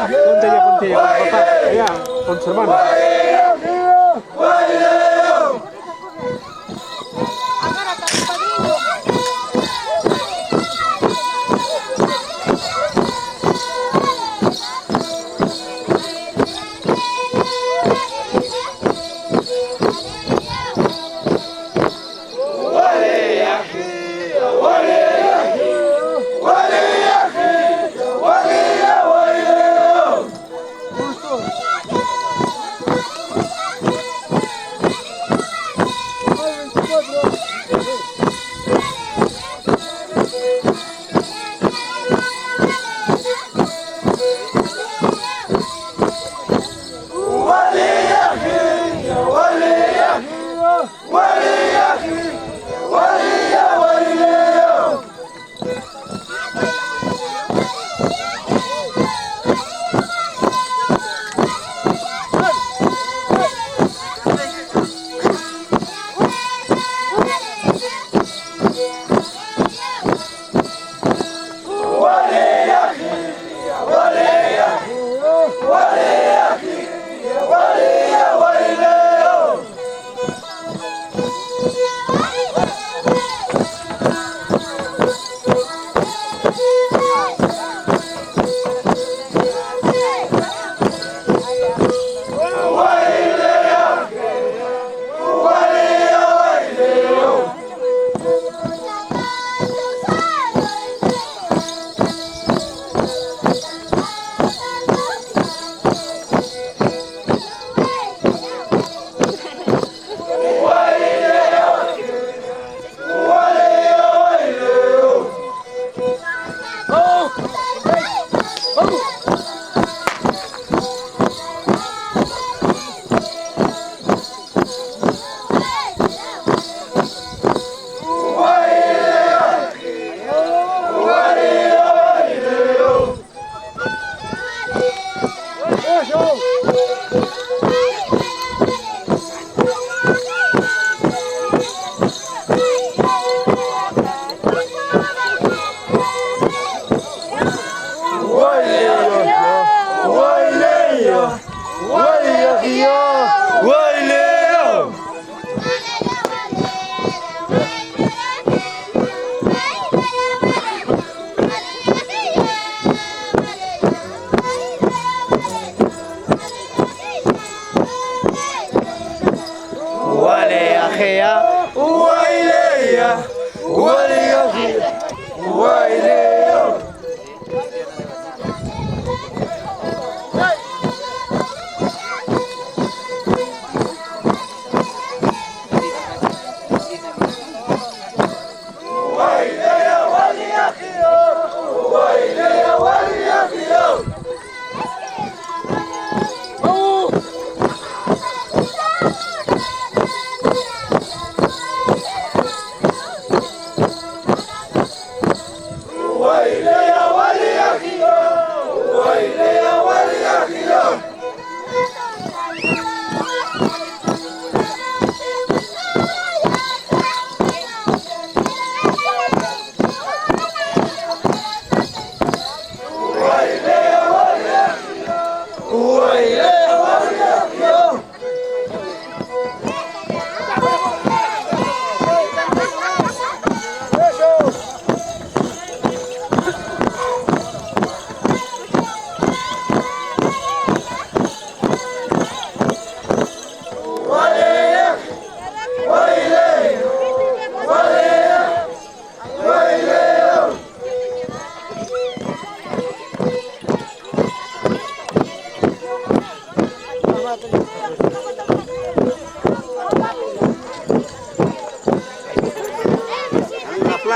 Ponte, papá, allá, con su hermano.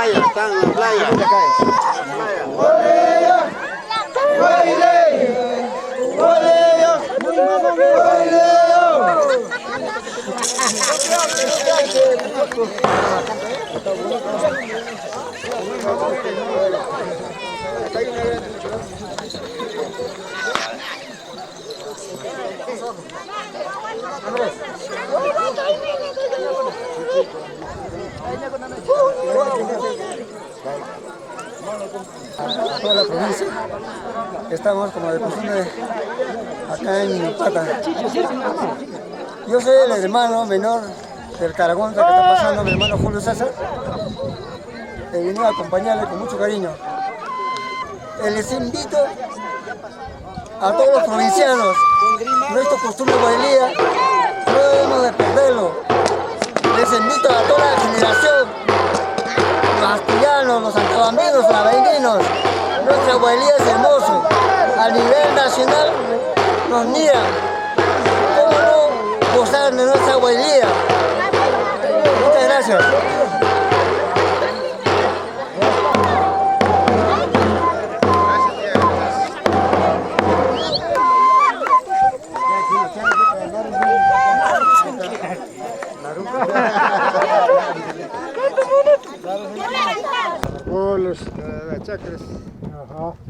Están en la playa. toda la provincia. Estamos como de costumbre acá en Pata. Yo soy el hermano menor del Caragonta que está pasando, mi hermano Julio César. He venido a acompañarle con mucho cariño. Les invito a todos los provincianos, nuestra costumbre guailía, no debemos de perderlo. Les invito a toda la generación, los asturianos, los santobambinos, los aveninos, nuestra guailía es hermoso. A nivel nacional nos miran. ¿Cómo no gozar de nuestra guailía? Muchas gracias.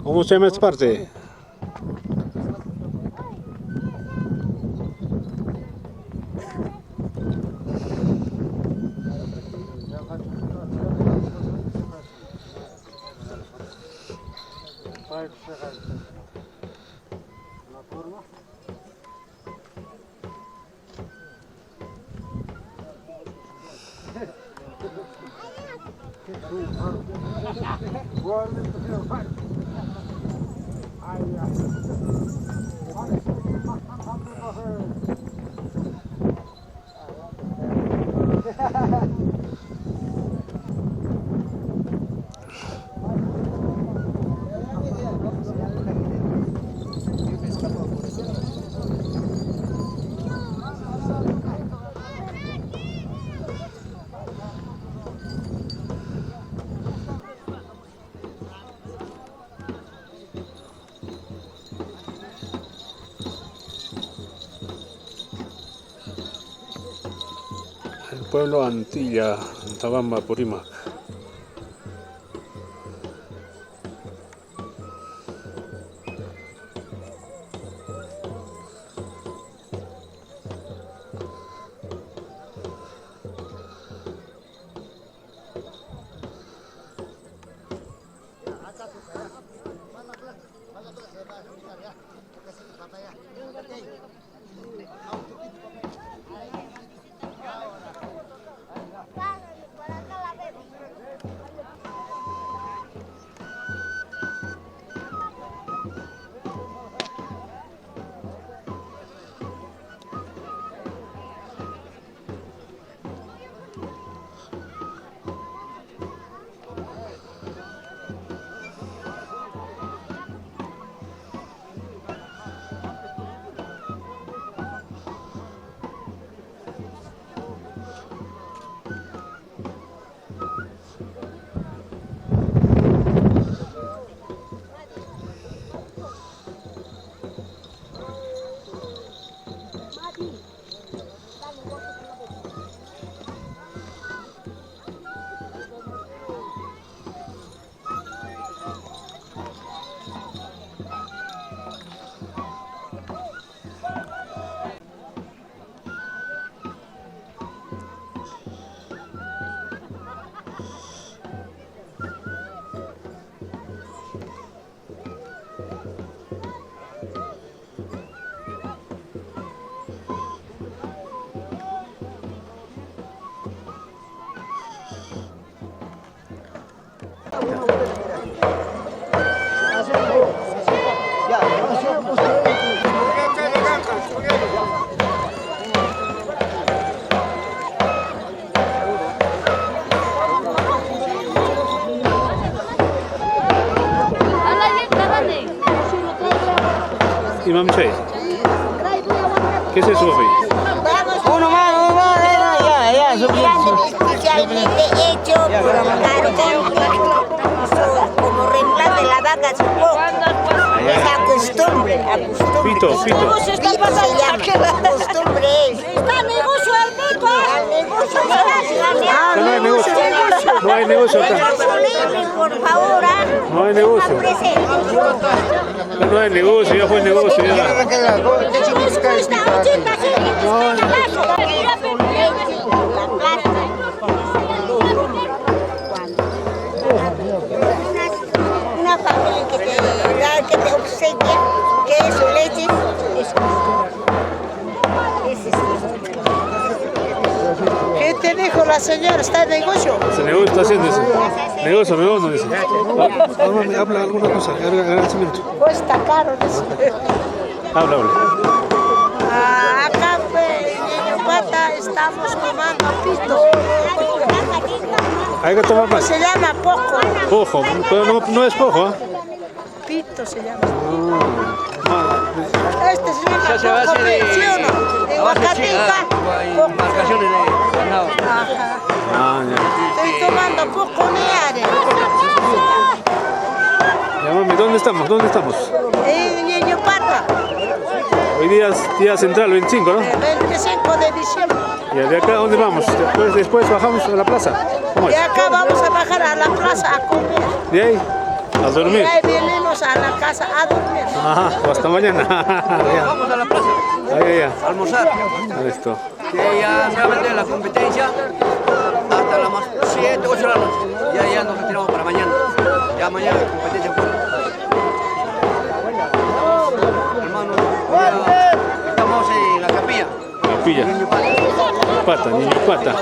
¿Cómo se llama esta parte? El pueblo Antilla, Antabamba, Purímac. Imam Che, ¿qué es eso, Sofi? Uno más, ya, especialmente hecho por como reemplazo de la vaca, supongo. Es costumbre. Pito. Se llama, costumbre es. Está negocio al negocio. No hay negocio. No hay negocio acá. Por favor, No hay negocio. No hay negocio, ya fue el negocio. Ya. que te obsequia, que es su leche. ¿Qué te dijo la señora? ¿Está en negocio? Ese negocio está haciendo ese. Negocio redondo, dice. Habla alguna cosa, agradecimiento. Cuesta caro. Habla. Acá, pues, en Pata estamos tomando pito. Hay que tomar más. Se llama poco. Pojo, pero no es pojo, ¿eh? Pito se llama. Este se llama poco, ¿sí o no? En Huacatinga, poco. Marcaciones de ganado. Ajá. Ah, ya. Estoy tomando poco neare. Ya, mami, ¿dónde estamos? En Ñuñupata, Hoy día es día central, 25, ¿no? el 25 de diciembre. ¿Y de acá dónde vamos? Después bajamos a la plaza. ¿Cómo De es? acá vamos a bajar a la plaza a comer. De ahí, a Y dormir. ahí venimos a la casa a dormir. Ajá, hasta mañana. Ya. Vamos a la plaza Ahí, a almorzar. Listo. Que ya solamente la competencia hasta las 7, 8 de la noche. Ya nos retiramos para mañana. Ya mañana competencia fuera. Hermanos, estamos en la capilla. Capilla. Niño Pata.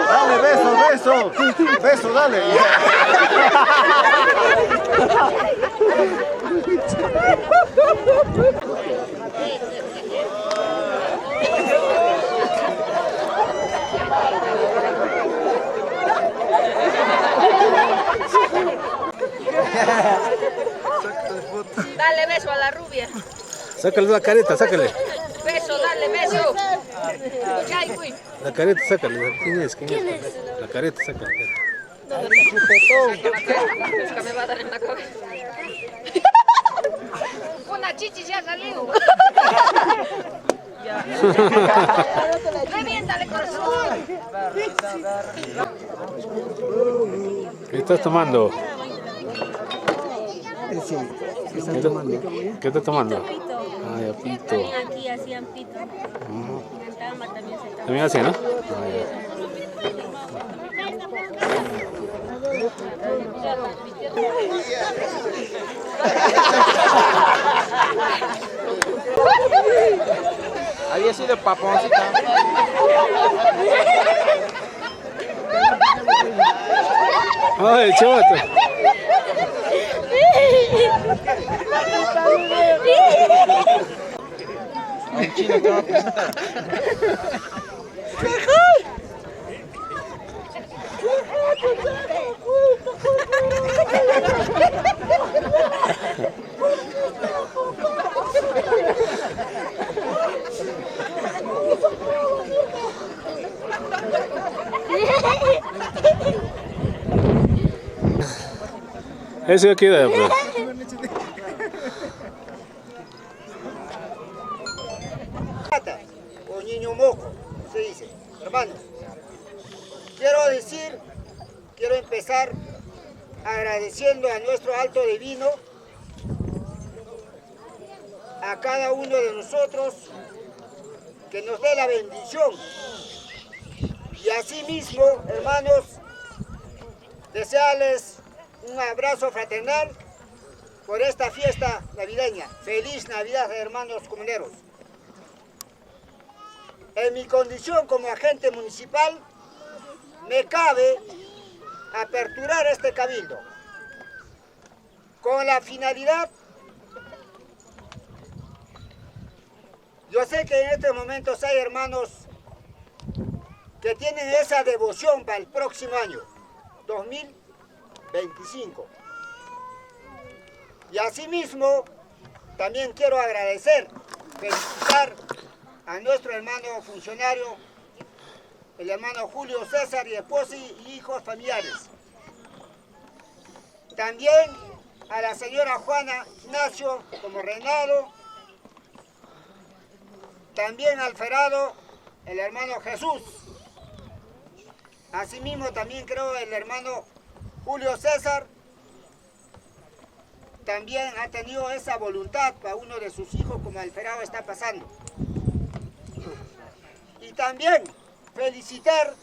Dale, beso, dale. Dale beso a la rubia. Sácale la careta, sácale. Beso, dale beso. Ay, uy. La careta, sácale. ¿Quién es? La careta, sácale. Que me va a dar en la cabeza. Una chichi se ha salido. Reviéntale, corazón. ¿Qué estás tomando? ¿Qué estás tomando? Ah, ya, pito. Aquí hacían pito. En Tama también se toma. También así, ¿no? Había sido paponcita. Ay, chavato. Un chino que va a presentar. Ese aquí da, pues. O niño moco, se dice. Hermanos, quiero empezar agradeciendo a nuestro Alto Divino, a cada uno de nosotros, que nos dé la bendición. Y asimismo, hermanos, desearles un abrazo fraternal por esta fiesta navideña. Feliz Navidad, hermanos comuneros. En mi condición como agente municipal, me cabe aperturar este cabildo con la finalidad. Yo sé que en estos momentos hay hermanos que tienen esa devoción para el próximo año, 2025. Y asimismo, también quiero agradecer, felicitar a nuestro hermano funcionario, el hermano Julio César y esposa y hijos familiares. También a la señora Juana Ignacio como reinado. También al ferado, el hermano Jesús. Asimismo también creo el hermano Julio César. También ha tenido esa voluntad para uno de sus hijos como el ferado está pasando. Y también felicitar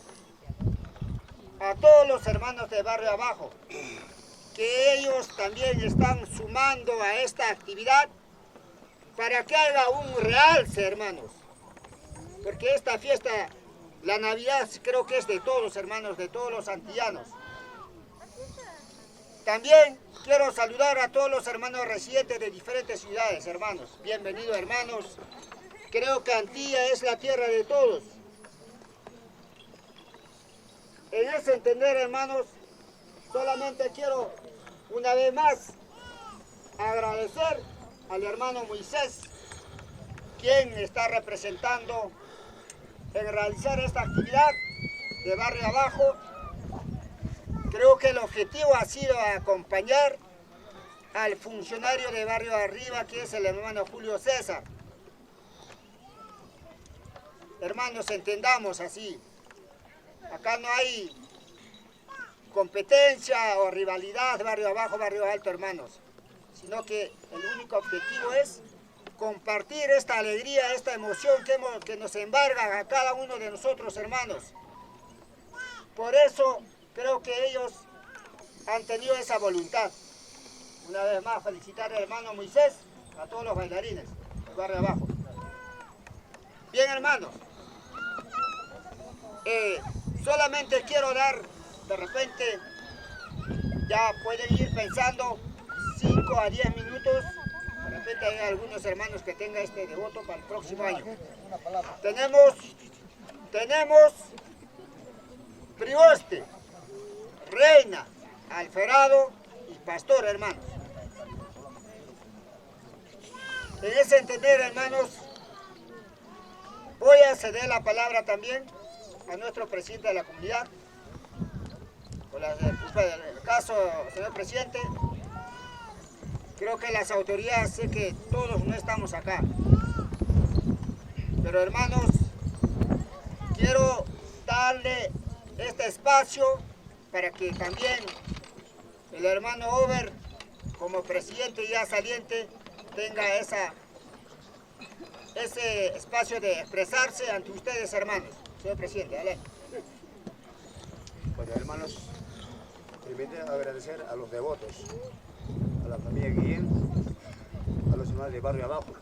a todos los hermanos de Barrio Abajo, que ellos también están sumando a esta actividad para que haga un realce, hermanos. Porque esta fiesta, la Navidad, creo que es de todos los hermanos, de todos los antillanos. También quiero saludar a todos los hermanos residentes de diferentes ciudades, hermanos. Bienvenidos, hermanos. Creo que Antilla es la tierra de todos. En ese entender, hermanos, solamente quiero una vez más agradecer al hermano Moisés, quien está representando en realizar esta actividad de Barrio Abajo. Creo que el objetivo ha sido acompañar al funcionario de Barrio Arriba, que es el hermano Julio César. Hermanos, entendamos así. Acá no hay competencia o rivalidad, Barrio Abajo, Barrio Alto, hermanos. Sino que el único objetivo es compartir esta alegría, esta emoción que nos embarga a cada uno de nosotros, hermanos. Por eso creo que ellos han tenido esa voluntad. Una vez más, felicitar al hermano Moisés, a todos los bailarines del Barrio Abajo. Bien, hermanos, solamente quiero dar, de repente, ya pueden ir pensando 5 a 10 minutos. De repente hay algunos hermanos que tengan este devoto para el próximo año. Tenemos prioste, reina, alferado y pastor, hermanos. En ese entender, hermanos, voy a ceder la palabra también a nuestro presidente de la comunidad. Por el caso, señor presidente, creo que las autoridades, sé que todos no estamos acá. Pero hermanos, quiero darle este espacio para que también el hermano Over, como presidente ya saliente, tenga ese espacio de expresarse ante ustedes, hermanos. Señor presidente, dale. Bueno, hermanos, primero agradecer a los devotos, a la familia Guillén, a los hermanos de Barrio Abajo,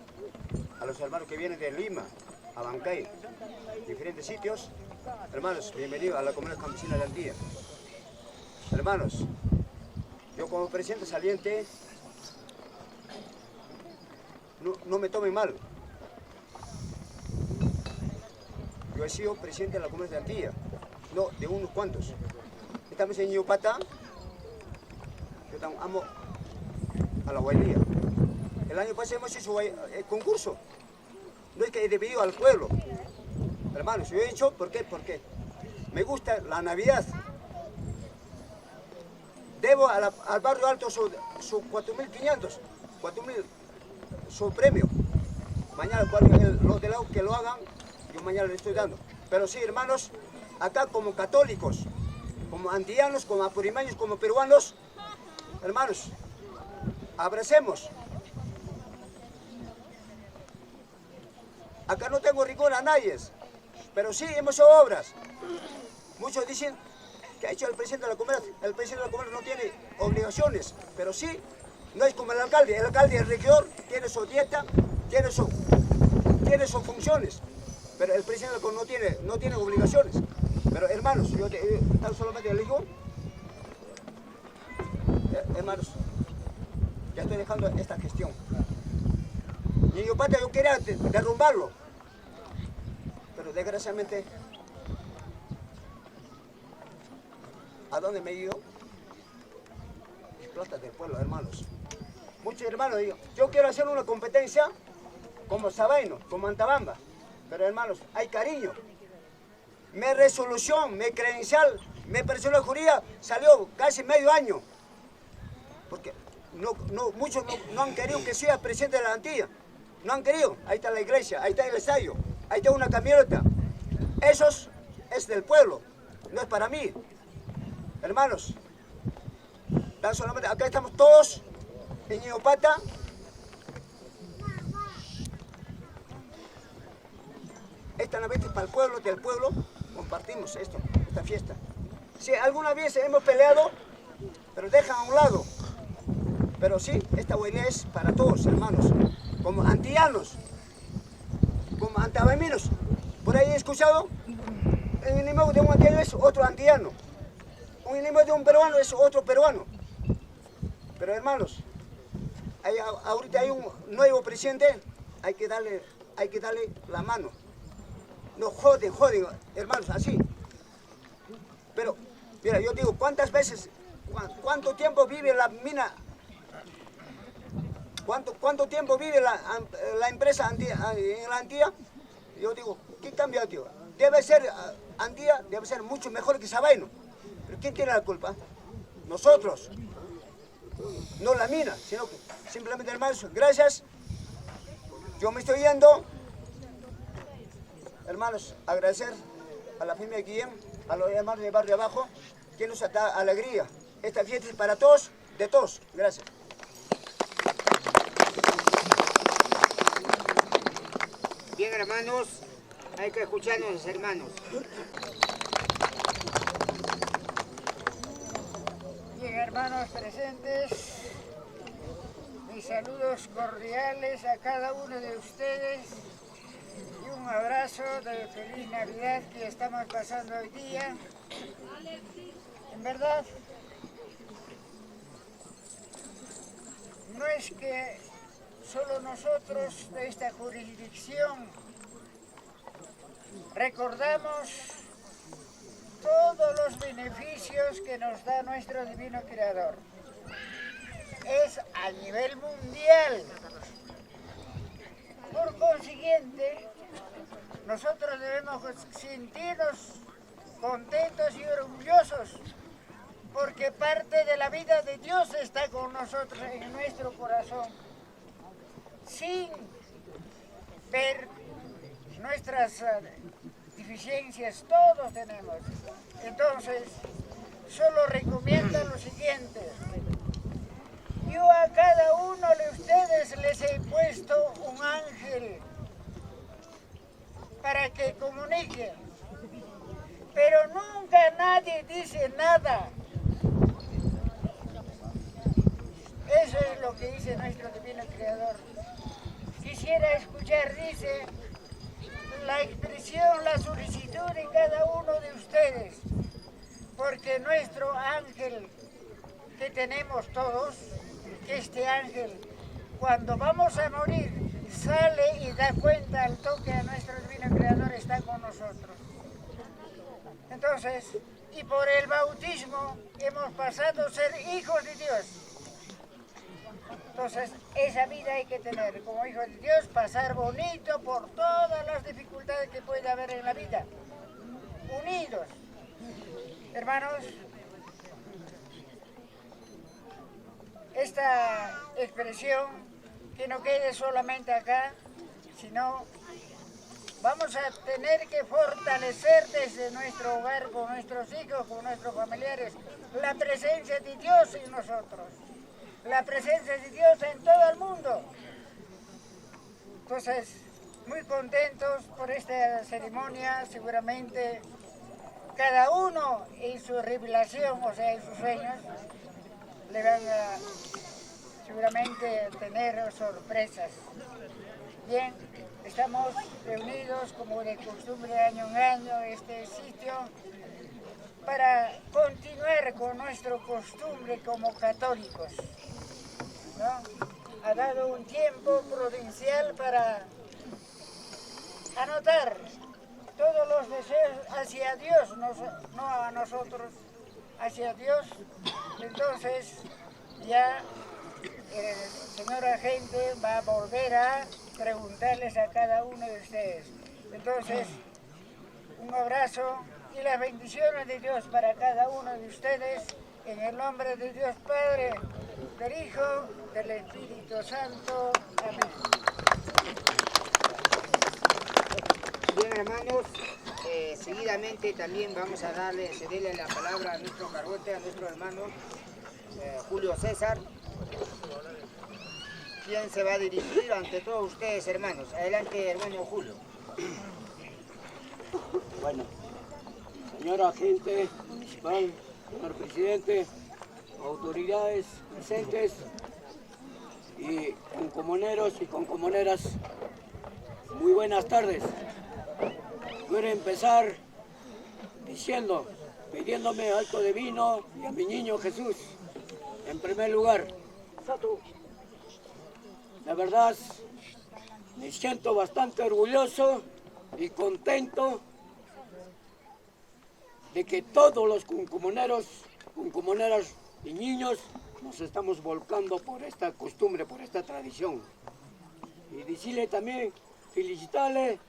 a los hermanos que vienen de Lima, a Bancay, diferentes sitios. Hermanos, bienvenidos a la comunidad campesina de Antilla. Hermanos, yo como presidente saliente, no me tomen mal. Yo he sido presidente de la comunidad de Antilla, no de unos cuantos. Estamos en Yupata, yo amo a la guaidía. El año pasado hemos hecho el concurso, no es que he dividido al pueblo. Hermanos, yo he hecho, ¿por qué? Porque me gusta la Navidad. debo al barrio alto su 4.500, 4.000 su premio. Mañana los de lado que lo hagan, yo mañana le estoy dando. Pero sí, hermanos, acá como católicos, como andianos, como apurimaños, como peruanos, hermanos, abracemos. Acá no tengo rigor a nadie, pero sí hemos hecho obras. Muchos dicen que ha hecho el presidente de la Comunidad. El presidente de la Comunidad no tiene obligaciones, pero sí, no es como el alcalde. El alcalde y el regidor tiene su dieta, tiene sus funciones, pero el presidente de la Comunidad no tiene obligaciones. Pero hermanos, yo tan solamente le digo, hermanos, ya estoy dejando esta gestión. Niño Patria, yo quería derrumbarlo, pero desgraciadamente, ¿a dónde me he ido? Es plata del pueblo, hermanos. Muchos hermanos digo, yo quiero hacer una competencia como Sabaino, como Antabamba, pero hermanos, hay cariño. Mi resolución, mi credencial, mi persona jurídica salió casi medio año, porque muchos no han querido que sea presidente de la Antilla. No han querido. Ahí está la iglesia, ahí está el estadio, ahí está una camioneta. Eso es del pueblo, no es para mí. Hermanos, tan solamente acá estamos todos en Ñuñupata. Esta Navidad es para el pueblo, del pueblo, compartimos esta fiesta. Sí, alguna vez hemos peleado, pero dejan a un lado. Pero sí, esta huelga es para todos, hermanos, como antillanos, como antabaminos. Por ahí he escuchado, el enemigo de un antillano es otro antillano, un enemigo de un peruano es otro peruano. Pero hermanos, ahorita hay un nuevo presidente, hay que darle la mano. No joden, hermanos, así. Pero, mira, yo digo, ¿cuántas veces, cuánto tiempo vive la mina? ¿Cuánto tiempo vive la empresa en la Antilla? Yo digo, ¿qué cambia, tío? Debe ser, Antilla debe ser mucho mejor que Sabaino. ¿Pero quién tiene la culpa? Nosotros. No la mina, sino que simplemente, hermanos, gracias. Yo me estoy yendo. Hermanos, agradecer a la familia Guillén, a los hermanos de Barrio Abajo, que nos da alegría. Esta fiesta es para todos, de todos. Gracias. Bien, hermanos, hay que escucharnos, hermanos. Bien, hermanos presentes, mis saludos cordiales a cada uno de ustedes y un abrazo de feliz Navidad que estamos pasando hoy día. En verdad, no es que solo nosotros de esta jurisdicción recordamos todos los beneficios que nos da nuestro Divino Creador. Es a nivel mundial. Por consiguiente, nosotros debemos sentirnos contentos y orgullosos porque parte de la vida de Dios está con nosotros en nuestro corazón. Sin ver nuestras deficiencias, todos tenemos. Entonces, solo recomiendo lo siguiente. Yo a cada uno de ustedes les he puesto un ángel para que comuniquen, pero nunca nadie dice nada. Eso es lo que dice nuestro Divino Creador. Quisiera escuchar, dice, la expresión, la solicitud de cada uno de ustedes, porque nuestro ángel que tenemos todos, que este ángel, cuando vamos a morir, sale y da cuenta al toque a nuestro Divino Creador, está con nosotros. Entonces, y por el bautismo hemos pasado a ser hijos de Dios. Entonces, esa vida hay que tener como hijos de Dios, pasar bonito por todas las dificultades que puede haber en la vida. Unidos. Hermanos, esta expresión que no quede solamente acá, sino vamos a tener que fortalecer desde nuestro hogar, con nuestros hijos, con nuestros familiares, la presencia de Dios en nosotros, la presencia de Dios en todo el mundo. Entonces, muy contentos por esta ceremonia, seguramente cada uno en su revelación, o sea, en sus sueños, le van a seguramente tener sorpresas. Bien, estamos reunidos como de costumbre año en año en este sitio para continuar con nuestra costumbre como católicos, ¿no? Ha dado un tiempo prudencial para anotar todos los deseos hacia Dios, no a nosotros, hacia Dios. Entonces ya el señor agente va a volver a preguntarles a cada uno de ustedes. Entonces, un abrazo y las bendiciones de Dios para cada uno de ustedes, en el nombre de Dios Padre, del Hijo, del Espíritu Santo. Amén. Bien, hermanos, seguidamente también vamos a cederle la palabra a nuestro cargote, a nuestro hermano Julio César, quien se va a dirigir ante todos ustedes, hermanos. Adelante, hermano Julio. Bueno, señor agente municipal, señor presidente, autoridades presentes y concomuneros y concomuneras, muy buenas tardes. Quiero empezar pidiéndome algo de vino y a mi niño Jesús, en primer lugar. La verdad, me siento bastante orgulloso y contento de que todos los concomuneros, concomuneras y niños nos estamos volcando por esta costumbre, por esta tradición. Y decirle también, felicitarle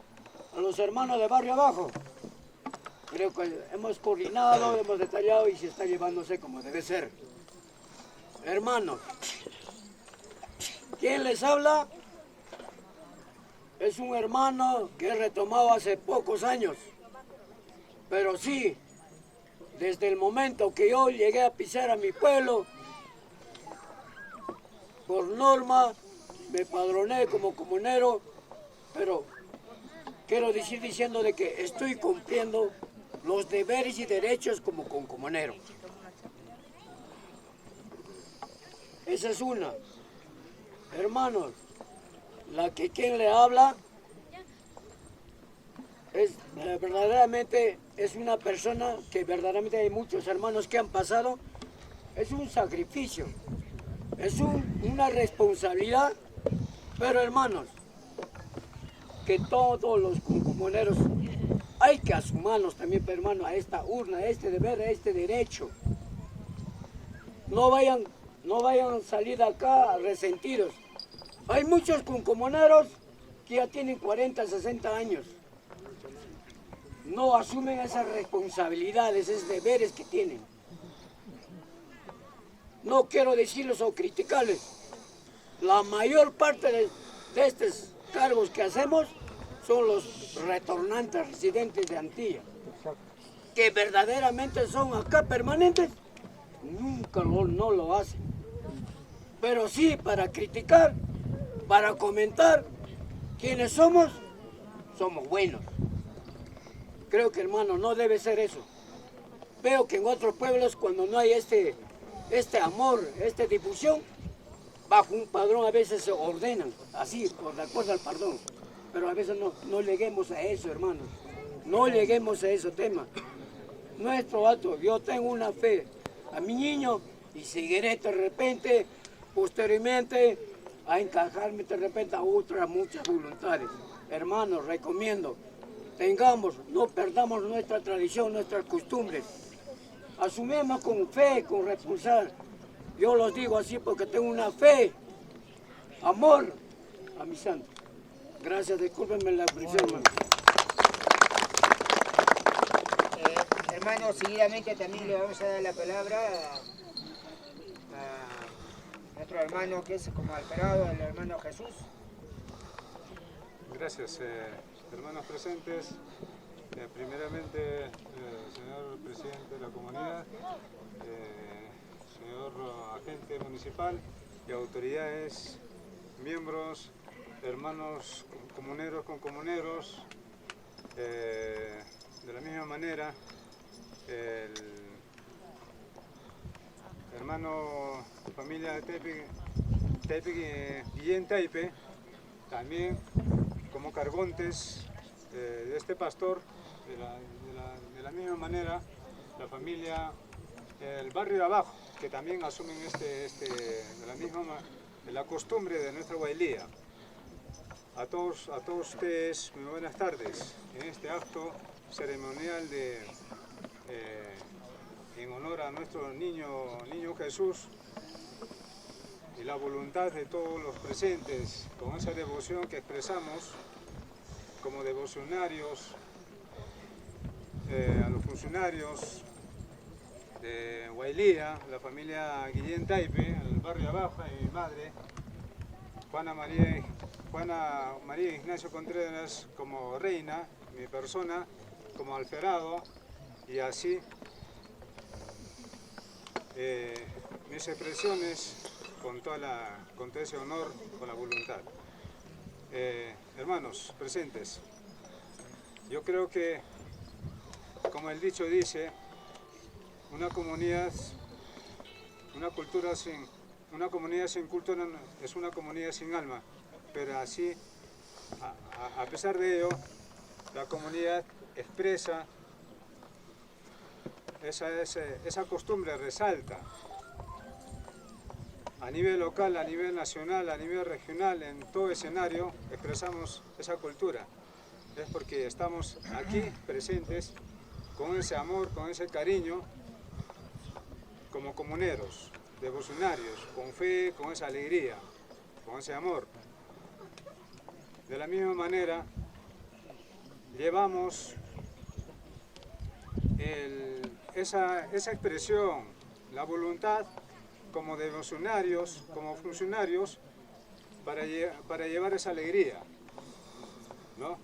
a los hermanos de Barrio Abajo. Creo que hemos coordinado, hemos detallado y se está llevándose como debe ser. Hermanos, ¿quién les habla? Es un hermano que he retomado hace pocos años. Pero sí, desde el momento que yo llegué a pisar a mi pueblo, por norma me padroné como comunero, pero quiero decir diciendo de que estoy cumpliendo los deberes y derechos como concomunero. Esa es una. Hermanos, quien le habla verdaderamente es una persona que verdaderamente hay muchos hermanos que han pasado. Es un sacrificio, es una responsabilidad, pero hermanos, que todos los concomuneros hay que asumirnos también, pero hermano, a esta urna, a este deber, a este derecho. No vayan a salir de acá resentidos. Hay muchos concomuneros que ya tienen 40, 60 años. No asumen esas responsabilidades, esos deberes que tienen. No quiero decirles o criticarles. La mayor parte de estos cargos que hacemos son los retornantes residentes de Antilla, que verdaderamente son acá permanentes, nunca no lo hacen. Pero sí, para criticar, para comentar quiénes somos buenos. Creo que, hermano, no debe ser eso. Veo que en otros pueblos, cuando no hay este amor, esta difusión, bajo un padrón a veces se ordenan, así, por de acuerdo al perdón. Pero a veces no lleguemos a eso, hermanos. No lleguemos a ese tema. Nuestro acto, yo tengo una fe a mi niño y seguiré de repente, posteriormente, a encajarme de repente a otras muchas voluntades. Hermanos, recomiendo, no perdamos nuestra tradición, nuestras costumbres. Asumimos con fe, con responsabilidad. Yo los digo así porque tengo una fe, amor a mi santo. Gracias, discúlpenme la expresión, hermano. Hermanos, seguidamente también le vamos a dar la palabra a nuestro hermano que es como alterado, el hermano Jesús. Gracias, hermanos presentes. Primeramente, señor presidente de la comunidad, señor agente municipal y autoridades, miembros, hermanos comuneros con comuneros, de la misma manera, el hermano familia de Taipe Guillén Taipe, también como cargontes de este pastor, de la misma manera, la familia del barrio de abajo, que también asumen la costumbre de nuestra Huaylía. A todos ustedes, muy buenas tardes, en este acto ceremonial en honor a nuestro niño Jesús, y la voluntad de todos los presentes, con esa devoción que expresamos como devocionarios a los funcionarios de Huaylía, la familia Guillén Taipe, el barrio abajo, y mi madre, Juana María Ignacio Contreras, como reina, mi persona como alferado, y así mis expresiones con todo ese honor, con la voluntad. Hermanos presentes, yo creo que, como el dicho dice, una comunidad sin cultura es una comunidad sin alma, pero así, a pesar de ello, la comunidad expresa esa costumbre, resalta a nivel local, a nivel nacional, a nivel regional, en todo escenario expresamos esa cultura. Es porque estamos aquí presentes con ese amor, con ese cariño, como comuneros, devocionarios, con fe, con esa alegría, con ese amor. De la misma manera, llevamos esa expresión, la voluntad, como devocionarios, como funcionarios, para llevar esa alegría, ¿no?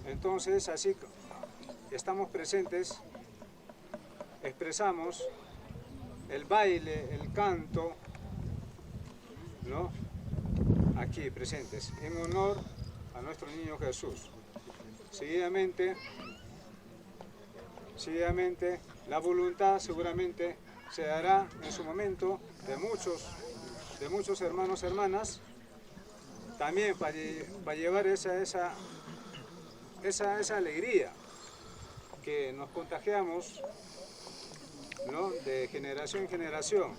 Entonces, así estamos presentes, expresamos el baile, el canto, ¿no? Aquí presentes, en honor a nuestro niño Jesús. Seguidamente, la voluntad seguramente se dará en su momento de muchos hermanos, hermanas, también para llevar esa alegría que nos contagiamos, ¿no? De generación en generación.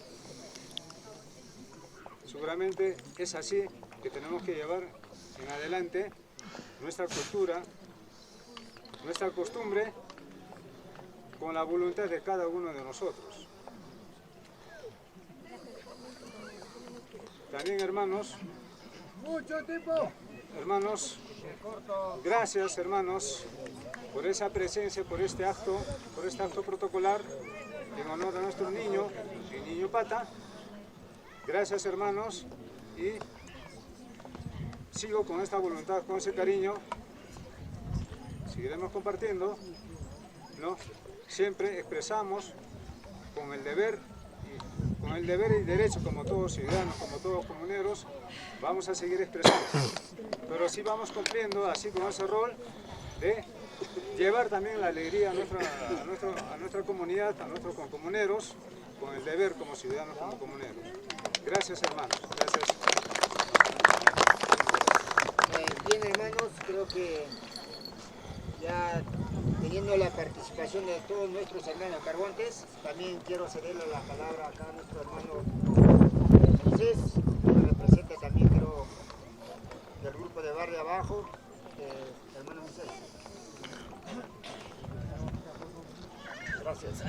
Seguramente es así que tenemos que llevar en adelante nuestra cultura, nuestra costumbre, con la voluntad de cada uno de nosotros. También, hermanos, gracias, hermanos, por esa presencia, por este acto protocolar en honor a nuestro niño, el niño Pata. Gracias, hermanos, y sigo con esta voluntad, con ese cariño. Seguiremos compartiendo, ¿no? Siempre expresamos con el deber y derecho, como todos ciudadanos, como todos comuneros, vamos a seguir expresando. Pero sí vamos cumpliendo así con ese rol de llevar también la alegría a nuestra comunidad, a nuestros comuneros, con el deber como ciudadanos, como comuneros. Gracias, hermanos. Gracias. Bien, hermanos, creo que ya teniendo la participación de todos nuestros hermanos cargontes, también quiero cederle la palabra acá a nuestro hermano Moisés, que representa también, creo, del grupo de Barrio Abajo, hermano Moisés. Gracias.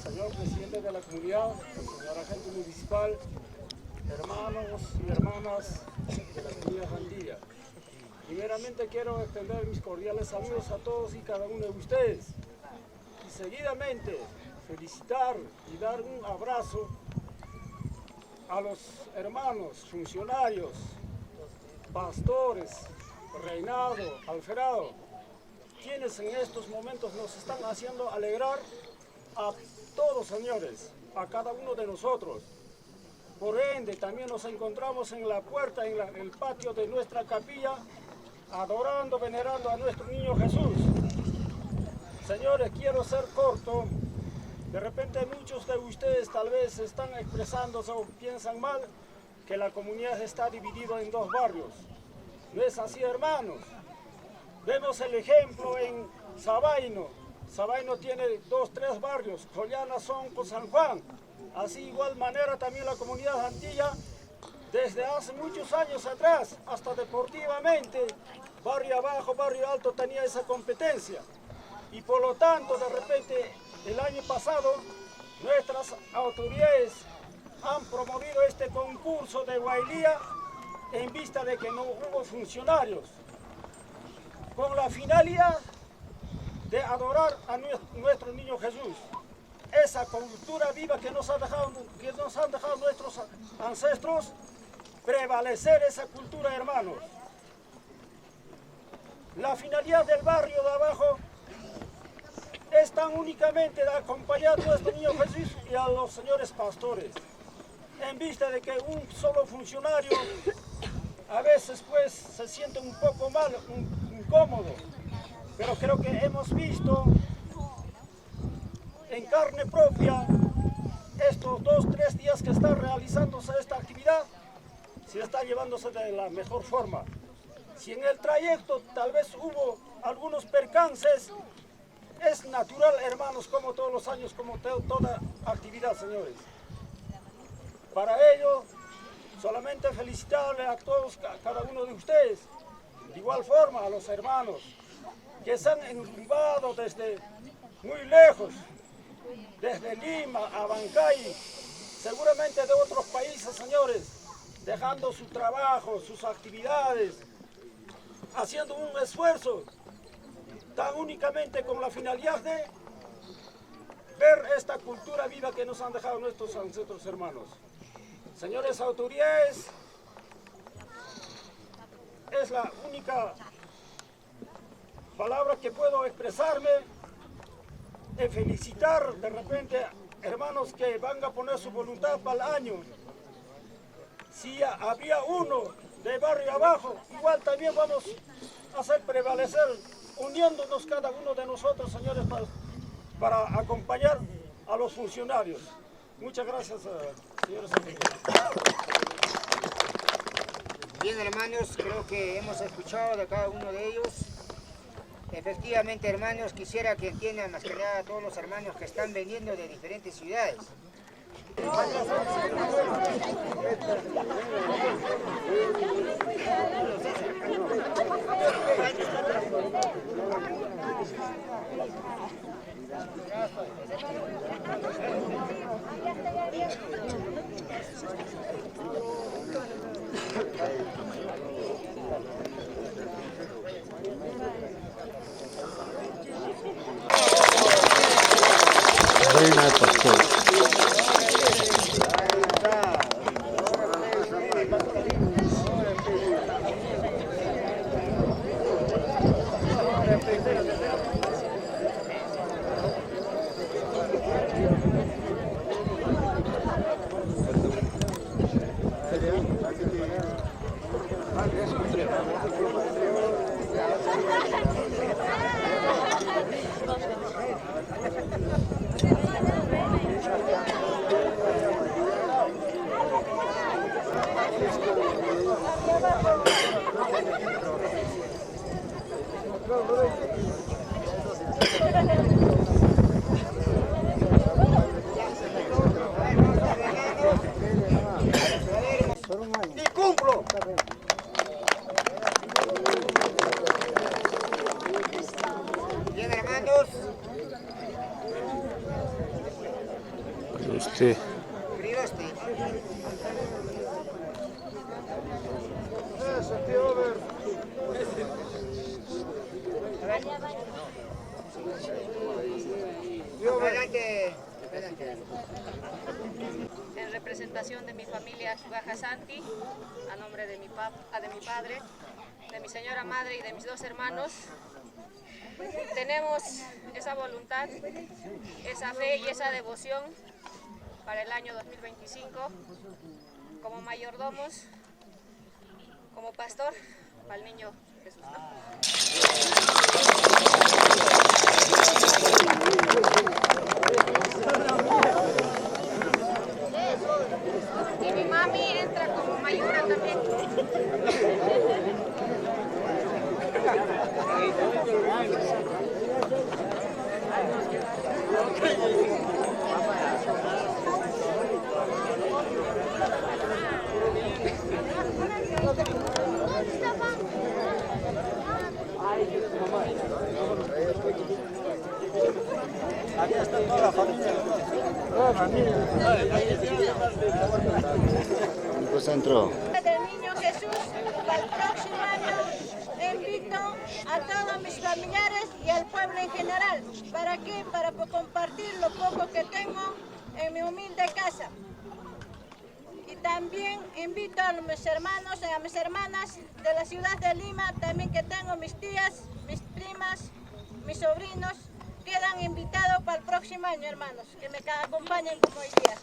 Señor presidente de la comunidad, señor agente municipal, hermanos y hermanas de la comunidad Jandía. Primeramente quiero extender mis cordiales saludos a todos y cada uno de ustedes. Y seguidamente felicitar y dar un abrazo a los hermanos funcionarios, pastores, Reinaldo, Alferado, quienes en estos momentos nos están haciendo alegrar a todos, señores, a cada uno de nosotros. Por ende, también nos encontramos en la puerta, en el patio de nuestra capilla, adorando, venerando a nuestro niño Jesús. Señores, quiero ser corto. De repente muchos de ustedes tal vez están expresándose o piensan mal que la comunidad está dividida en dos barrios. No es así, hermanos. Vemos el ejemplo en Sabaino. Sabaino tiene 2, 3 barrios, Jollana, Sonco, San Juan. Así igual manera también la comunidad Antilla, desde hace muchos años atrás, hasta deportivamente, barrio abajo, barrio alto tenía esa competencia. Y por lo tanto, de repente, el año pasado, nuestras autoridades han promovido este concurso de Guailía en vista de que no hubo funcionarios, con la finalidad de adorar a nuestro niño Jesús. Esa cultura viva que nos han dejado nuestros ancestros, prevalecer esa cultura, hermanos. La finalidad del barrio de abajo es tan únicamente de acompañar a nuestro niño Jesús y a los señores pastores, en vista de que un solo funcionario a veces pues se siente un poco mal, incómodo, pero creo que hemos visto en carne propia estos 2, 3 días que está realizándose esta actividad, se está llevándose de la mejor forma. Si en el trayecto tal vez hubo algunos percances, es natural, hermanos, como todos los años, como toda actividad, señores. Para ello, solamente felicitarle a todos, a cada uno de ustedes, de igual forma a los hermanos que se han enrumbado desde muy lejos, desde Lima a Bancay, seguramente de otros países, señores, dejando su trabajo, sus actividades, haciendo un esfuerzo tan únicamente con la finalidad de ver esta cultura viva que nos han dejado nuestros ancestros, hermanos. Señores autoridades, es la única palabra que puedo expresarme en felicitar de repente hermanos que van a poner su voluntad para el año. Si había uno de barrio abajo, igual también vamos a hacer prevalecer, uniéndonos cada uno de nosotros, señores, para acompañar a los funcionarios. Muchas gracias, señores. Bien, hermanos, creo que hemos escuchado de cada uno de ellos. Efectivamente, hermanos, quisiera que entiendan más que nada a todos los hermanos que están viniendo de diferentes ciudades. Reina del pastor. ¡Y cumplo! Bien, hermanos. Usted. Crioste. Eso, tío, a ver. Adelante. Adelante. en representación de mi familia Baja Santi, a nombre de mi padre, de mi señora madre y de mis 2 hermanos. Tenemos esa voluntad, esa fe y esa devoción para el año 2025 como mayordomos, como pastor para el niño Jesús. Y mi mami entra como mayora también. Aquí está toda la familia. Centro. Del niño Jesús, para el próximo año invito a todos mis familiares y al pueblo en general. ¿Para qué? Para compartir lo poco que tengo en mi humilde casa. Y también invito a mis hermanos y a mis hermanas de la ciudad de Lima, también que tengo mis tías, mis primas, mis sobrinos, quedan invitados para el próximo año, hermanos, que me acompañen como hoy día.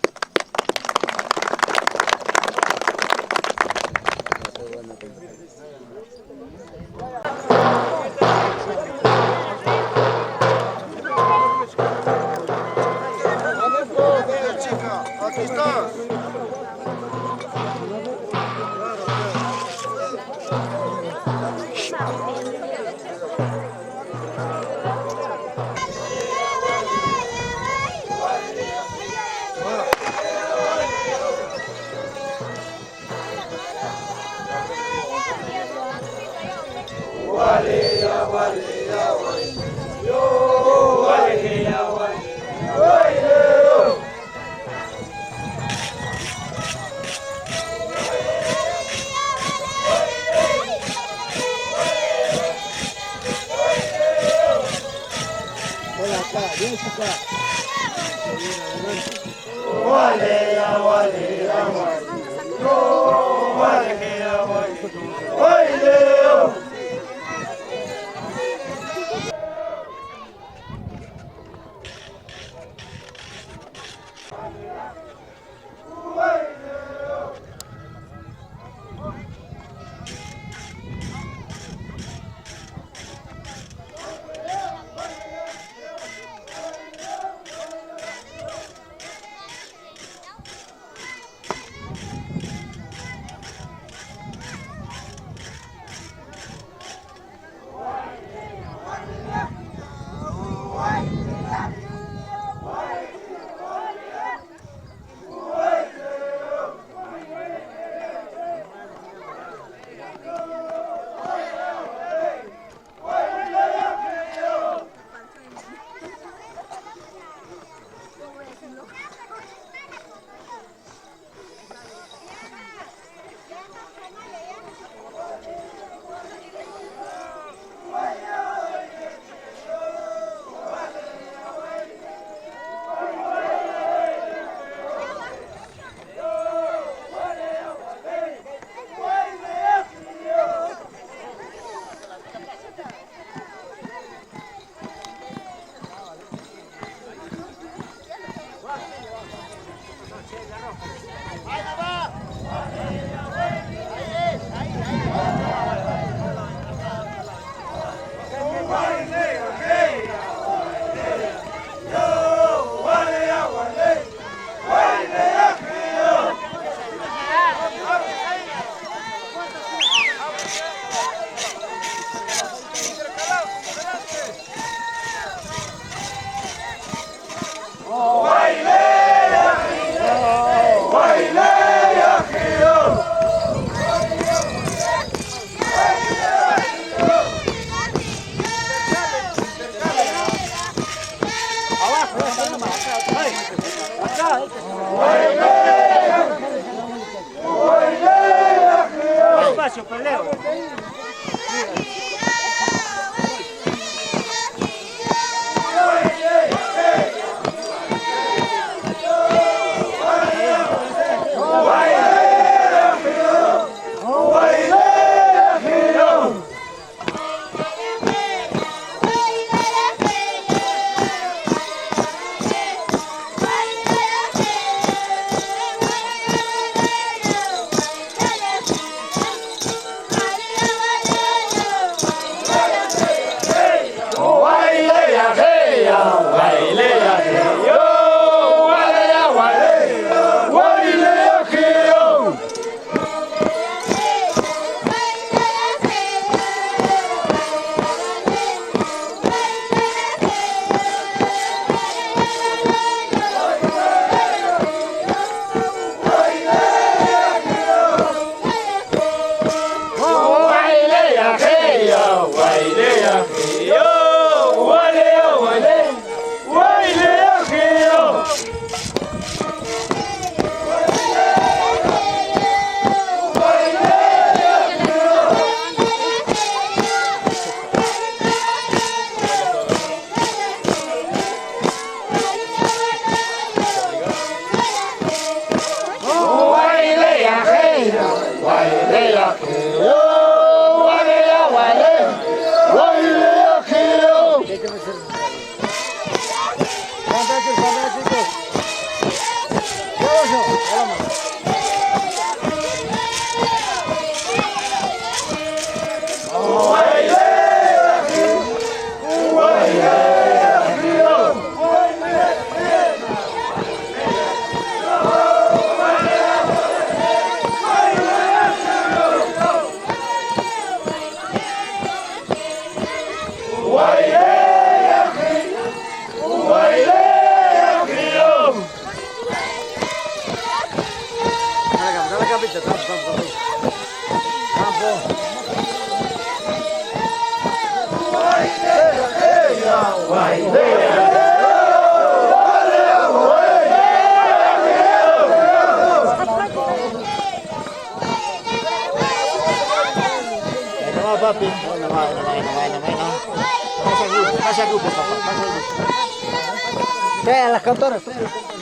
Aquí está. Espacio, peleo. Papi, no pasa grupo, papá, pasa grupo. Trae a las cantoras, trae a las cantoras.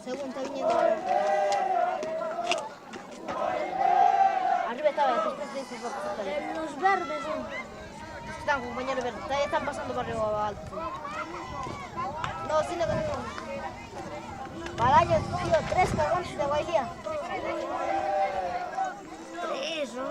Según está viniendo. Arriba estaba, los verdes están compañeros verdes, todavía están pasando para arriba alto. No, sí lo tenemos. Para el año, tío, 3 cargones de guaylía. 3, ¿no?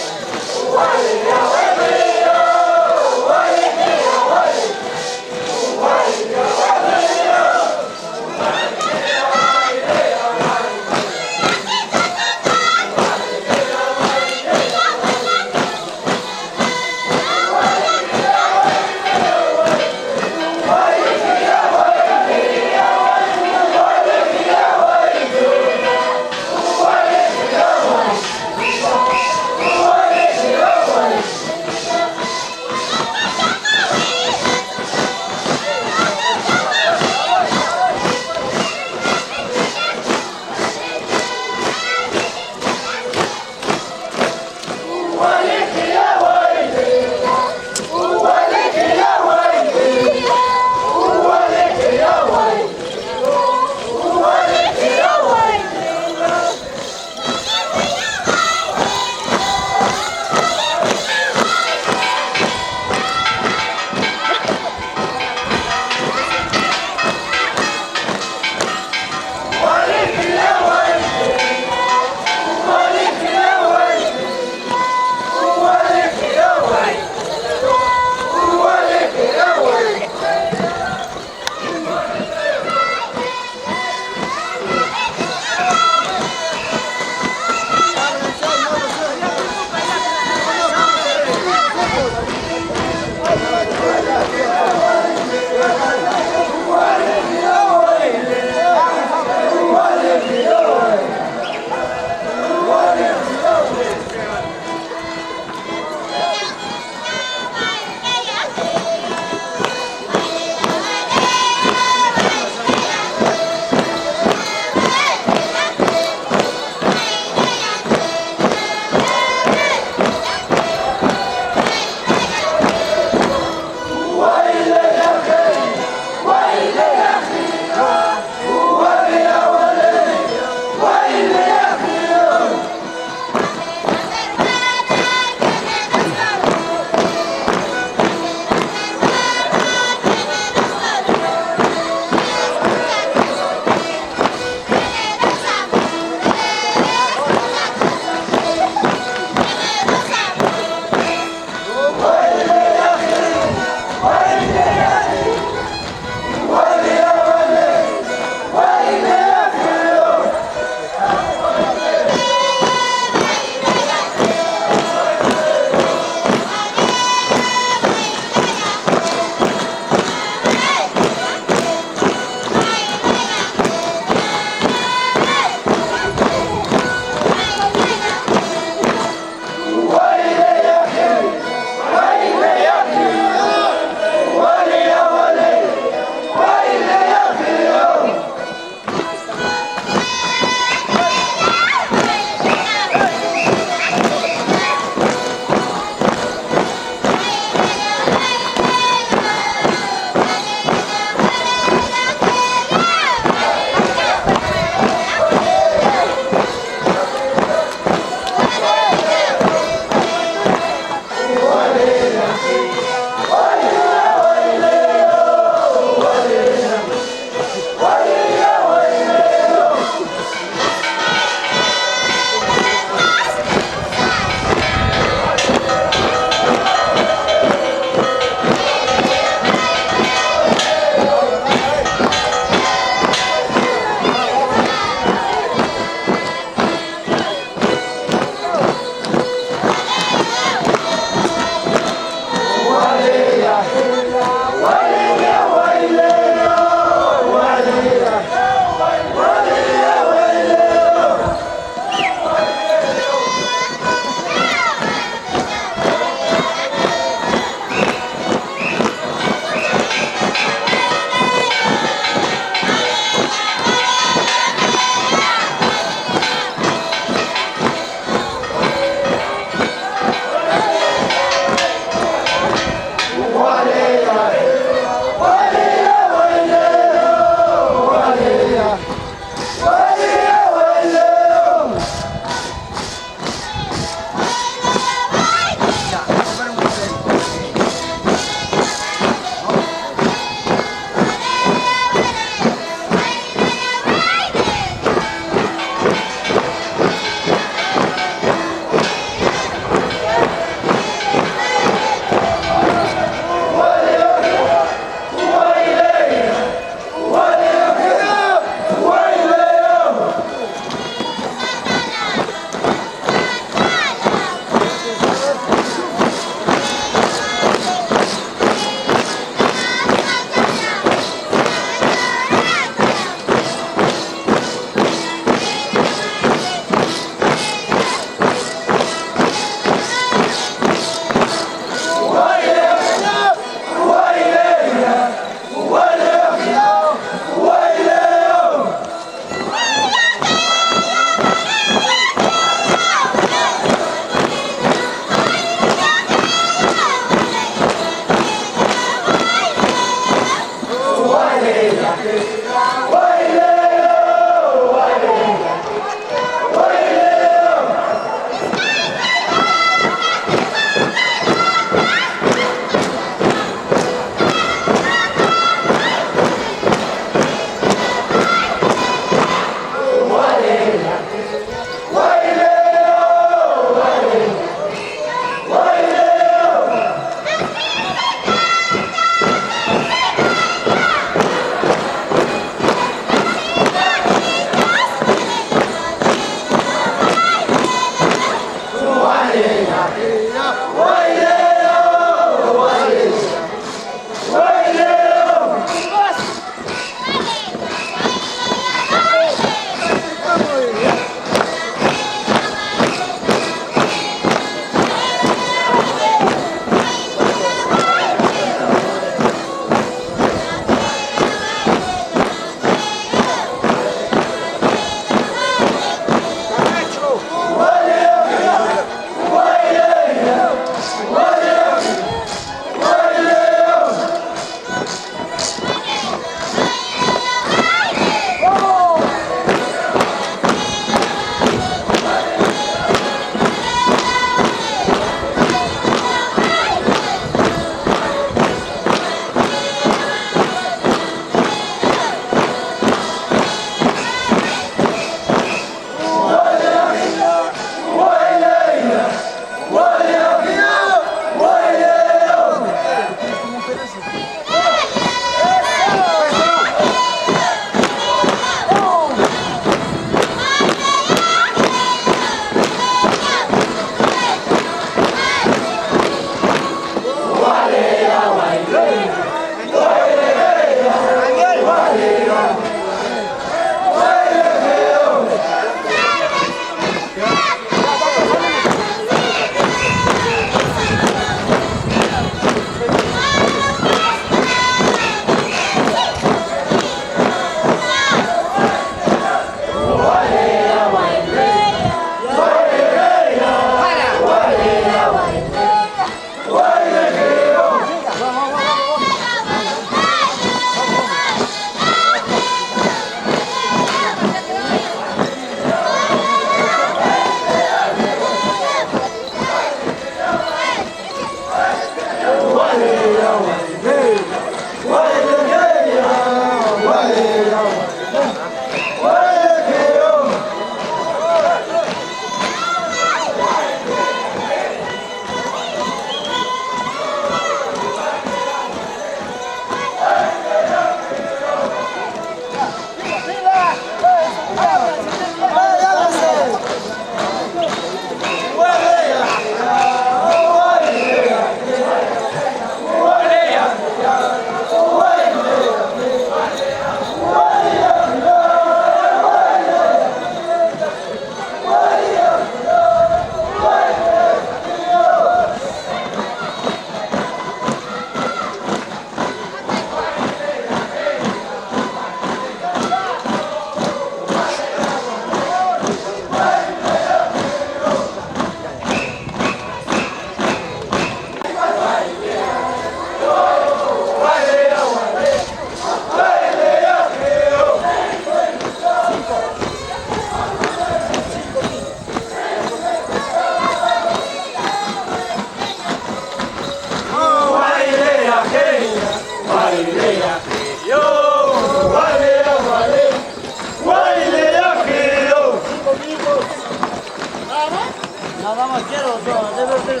Nada más quiero, debe ser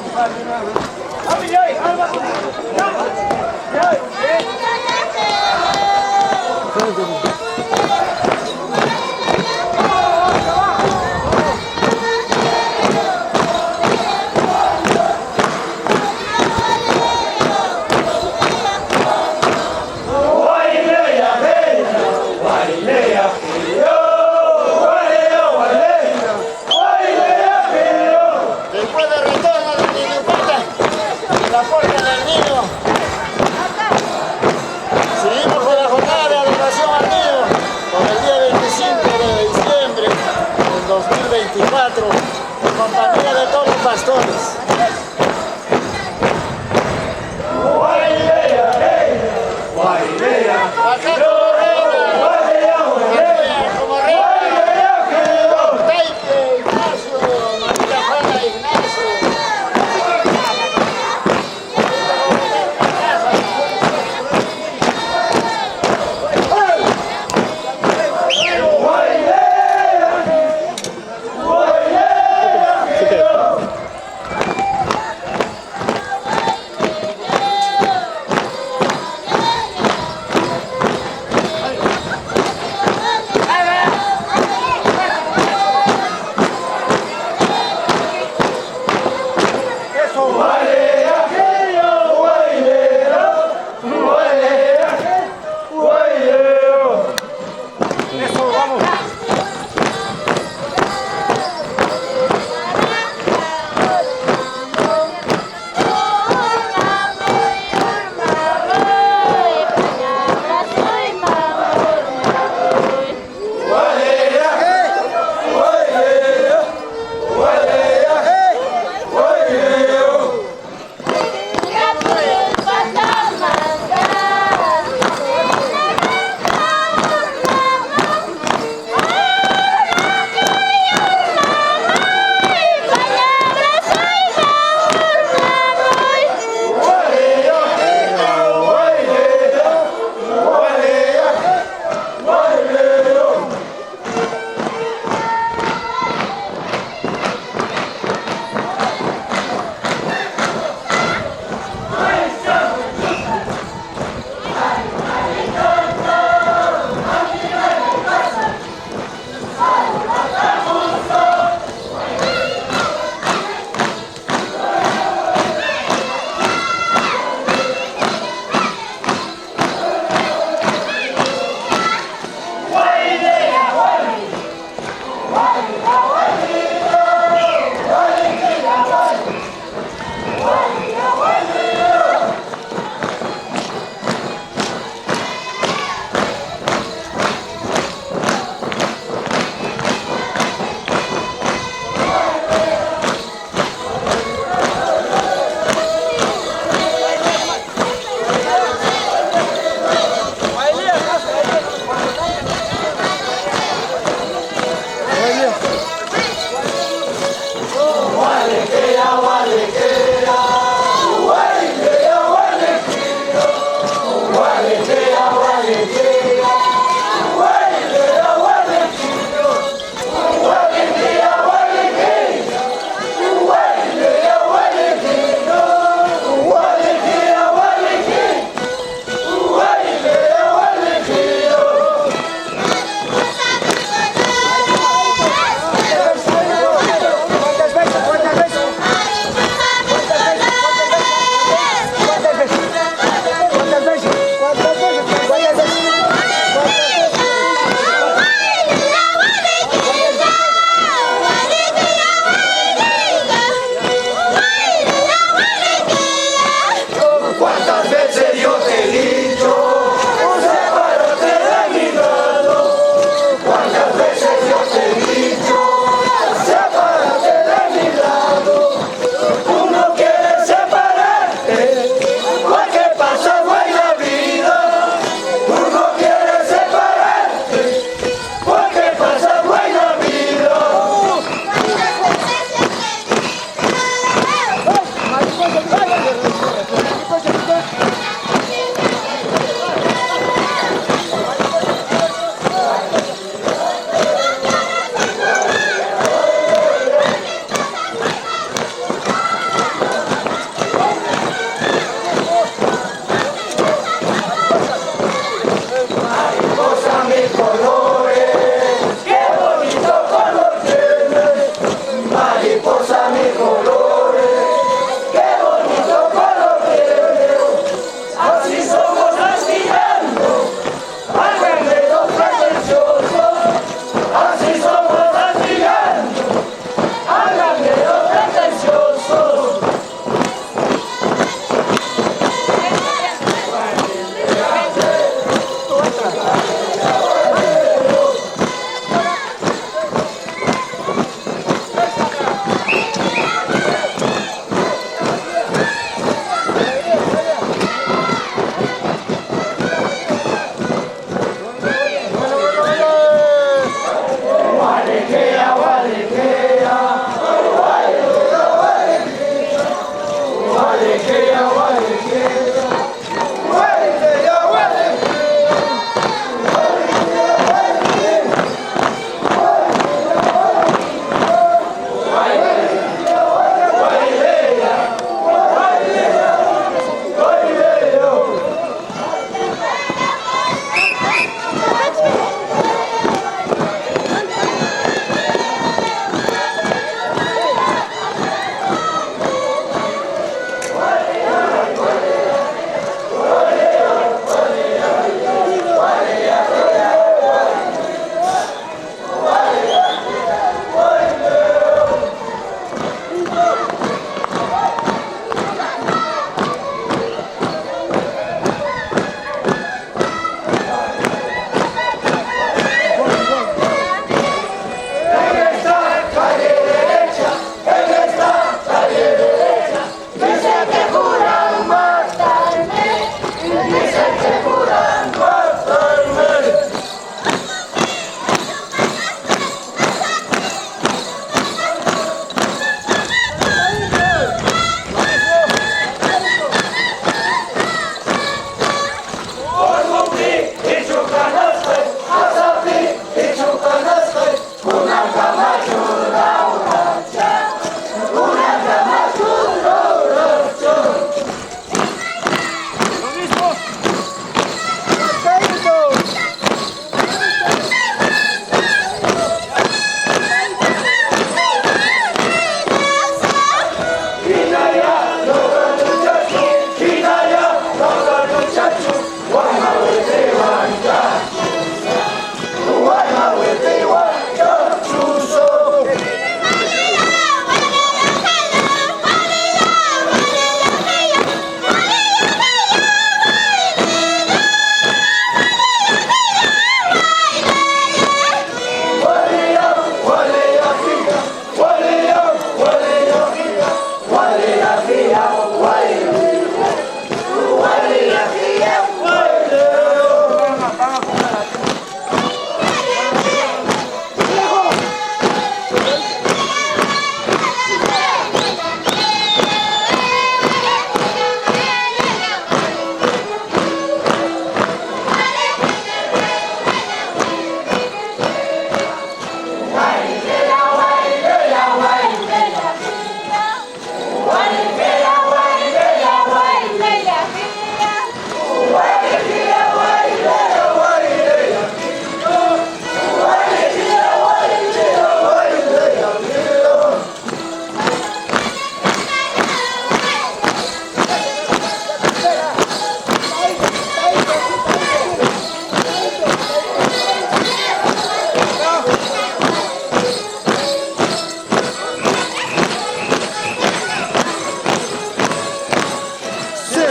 Después del retorno de mi infancia, la fuerza del niño.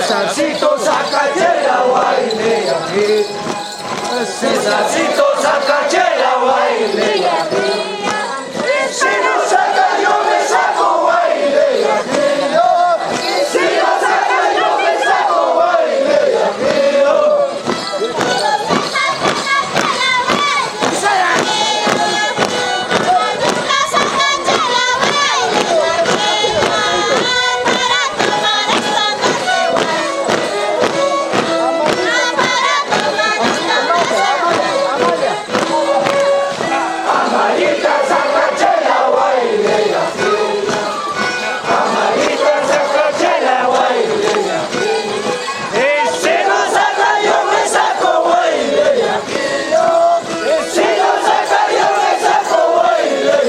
Cesarcito, sacachela, baile aquí. Cesarcito, sacachela, baile aquí. Si no saca, yo me saco, baile aquí. Si no saca, yo me saco, baile aquí. Amarita, sacachela, baile aquí. Amarita, sacachela, baile aquí. Si no saca, yo me saco, baile aquí. Si no saca, yo me saco, baile aquí.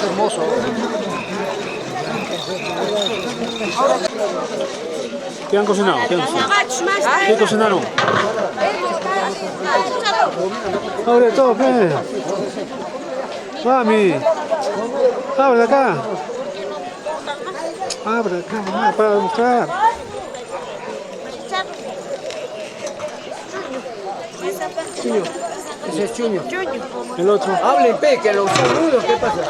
Hermoso. ¿Qué han cocinado? ¿Qué cocinaron? Abre todo, ¿qué? Mami, abre acá. Abre acá, mamá, para mostrar. Chuño. Ese es Chuño. El otro. Hablen, pe, que los saludos, ¿qué pasa?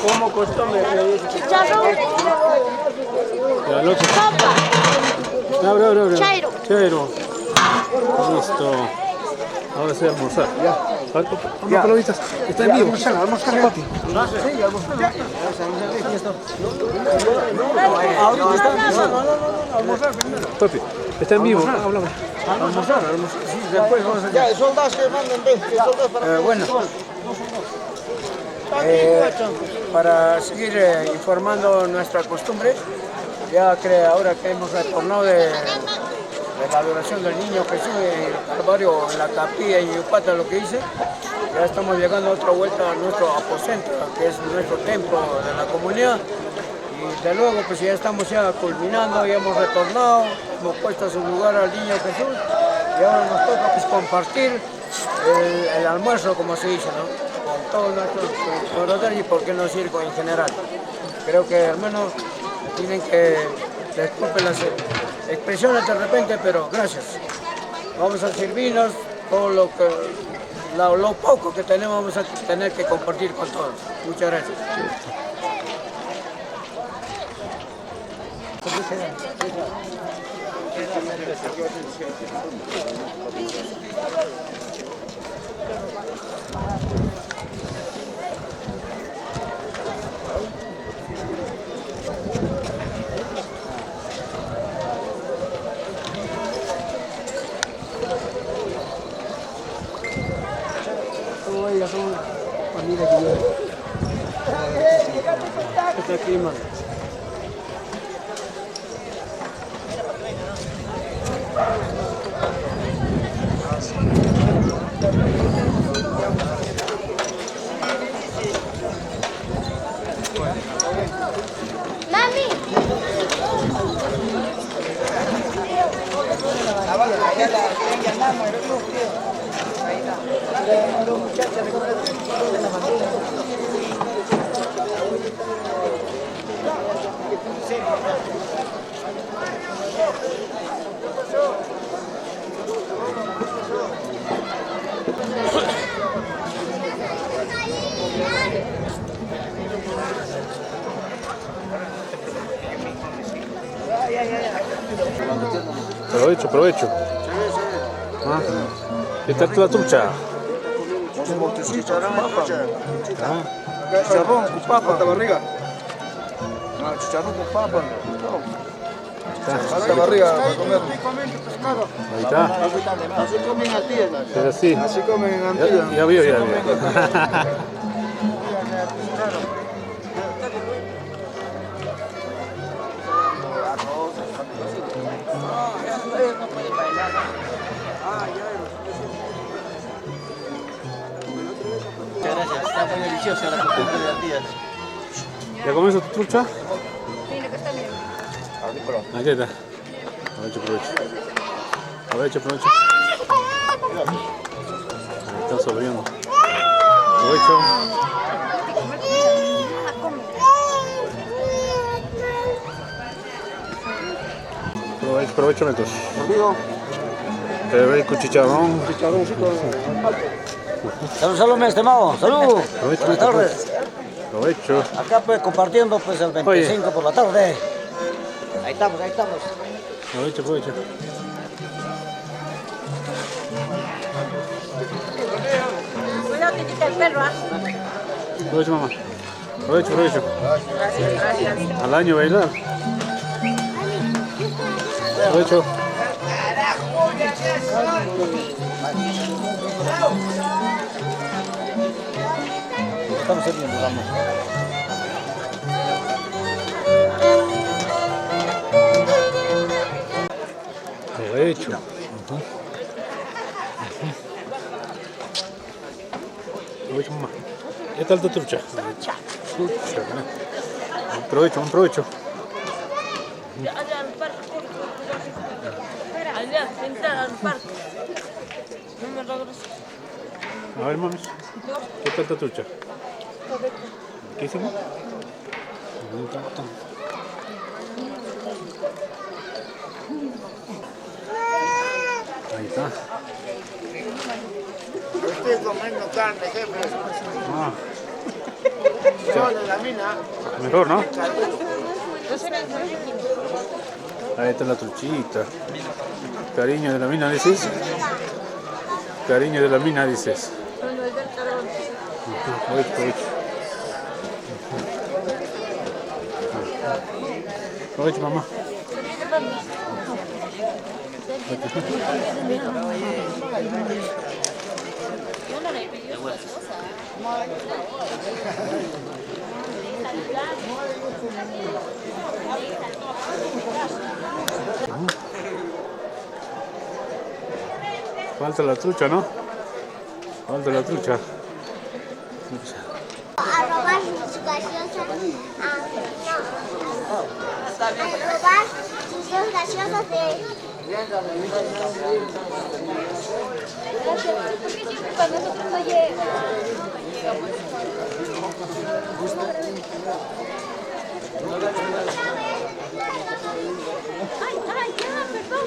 ¿Cómo costumbre? Ya, el otro. Abre. Chairo. Chairo. Listo. Ahora sí, almorzar. Ya. Vamos palomitas. Está en vivo. Almorzar, papi. Sí, almorzar. Papi, está en vivo. Háblame. Almorzar. Sí, después vamos a... Ya, soldados que mandan, soldados para... Bueno. Para seguir informando nuestra costumbre, ya que ahora que hemos retornado de la adoración del Niño Jesús en Calvario, en la capilla en Yupata, lo que hice, ya estamos llegando a otra vuelta a nuestro aposento, que es nuestro templo de la comunidad. Y de luego pues ya estamos ya culminando, ya hemos retornado, hemos puesto a su lugar al Niño Jesús y ahora nos toca pues compartir el almuerzo, como se dice, ¿no? Con todos nuestros colaboradores y por qué no decir en general. Creo que al menos tienen que, disculpen las expresiones de repente, pero gracias. Vamos a servirnos todo lo poco que tenemos, vamos a tener que compartir con todos. Muchas gracias. Ellas son familia que vive. Está aquí, man. Provecho, provecho. Ah, ¿qué tal la trucha? Chicharrón con papa. ¿Falta barriga? No, chicharrón con papa. Falta barriga para comer. Ahí está. Así comen Antillas. Pero sí. Así comen en Antillas. Ya vio, ya vio. Muchas gracias, está muy deliciosa la costumbre de Antillas. ¿Ya comes tu trucha? Sí, lo que está bien. Aquí está. Aprovecho, aprovecho. Aprovecho, aprovecho. Ahí está sobreviviendo. Aprovecho. Aprovecho, aprovecho, metos. Te veo con chicharrón. Chicharroncito. Salud, salud, mi estimado. Salud. Buenas tardes. Aprovecho. Acá pues compartiendo pues el 25 por la tarde. Ahí estamos, ahí estamos. Aprovecho, aprovecho. Cuidado que quita el perro, ¿ah? Aprovecho, mamá. Aprovecho, aprovecho. Gracias, gracias. Al año bailar. Aprovecho. Estamos sirviendo, vamos. Aprovecho. Aprovecho, mamá. ¿Qué tal tu trucha? Trucha. Aprovecho, aprovecho. Allá al parque. Allá, entrar al parque. No me regreso. A ver, mami. ¿Qué tal tu trucha? ¿Riquísimo? Ahí está. Yo estoy comiendo carne, jefe. Ah. Yo de la mina. Mejor, ¿no? Ahí está la truchita. Cariño de la mina, dices. Cariño de la mina, dices. Aprovecho, aprovecho. Aprovecho, mamá. Falta la trucha, ¿no? Falta la trucha. A robar sus gaseosas. A robar sus dos gaseosas de... Cuando nosotros no llegamos. Ay, ay, ya, perdón,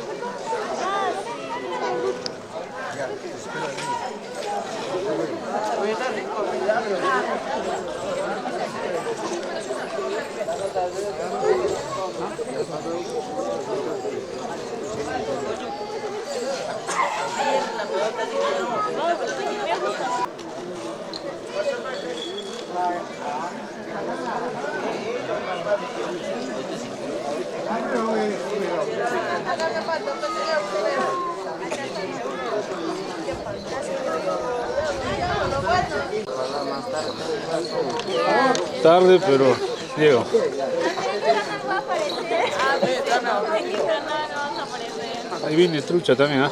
Tarde, pero llego. Ahí viene trucha también, ¿ah?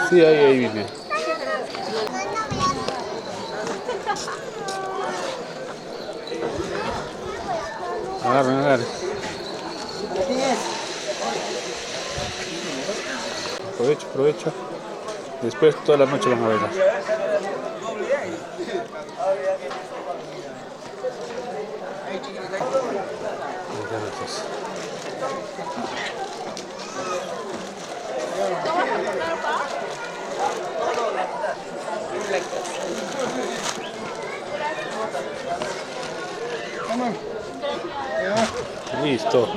Sí, ahí viene. Agarren, agarren. Aprovecha, aprovecha. Después toda la noche van a bailar. Gracias. Listo.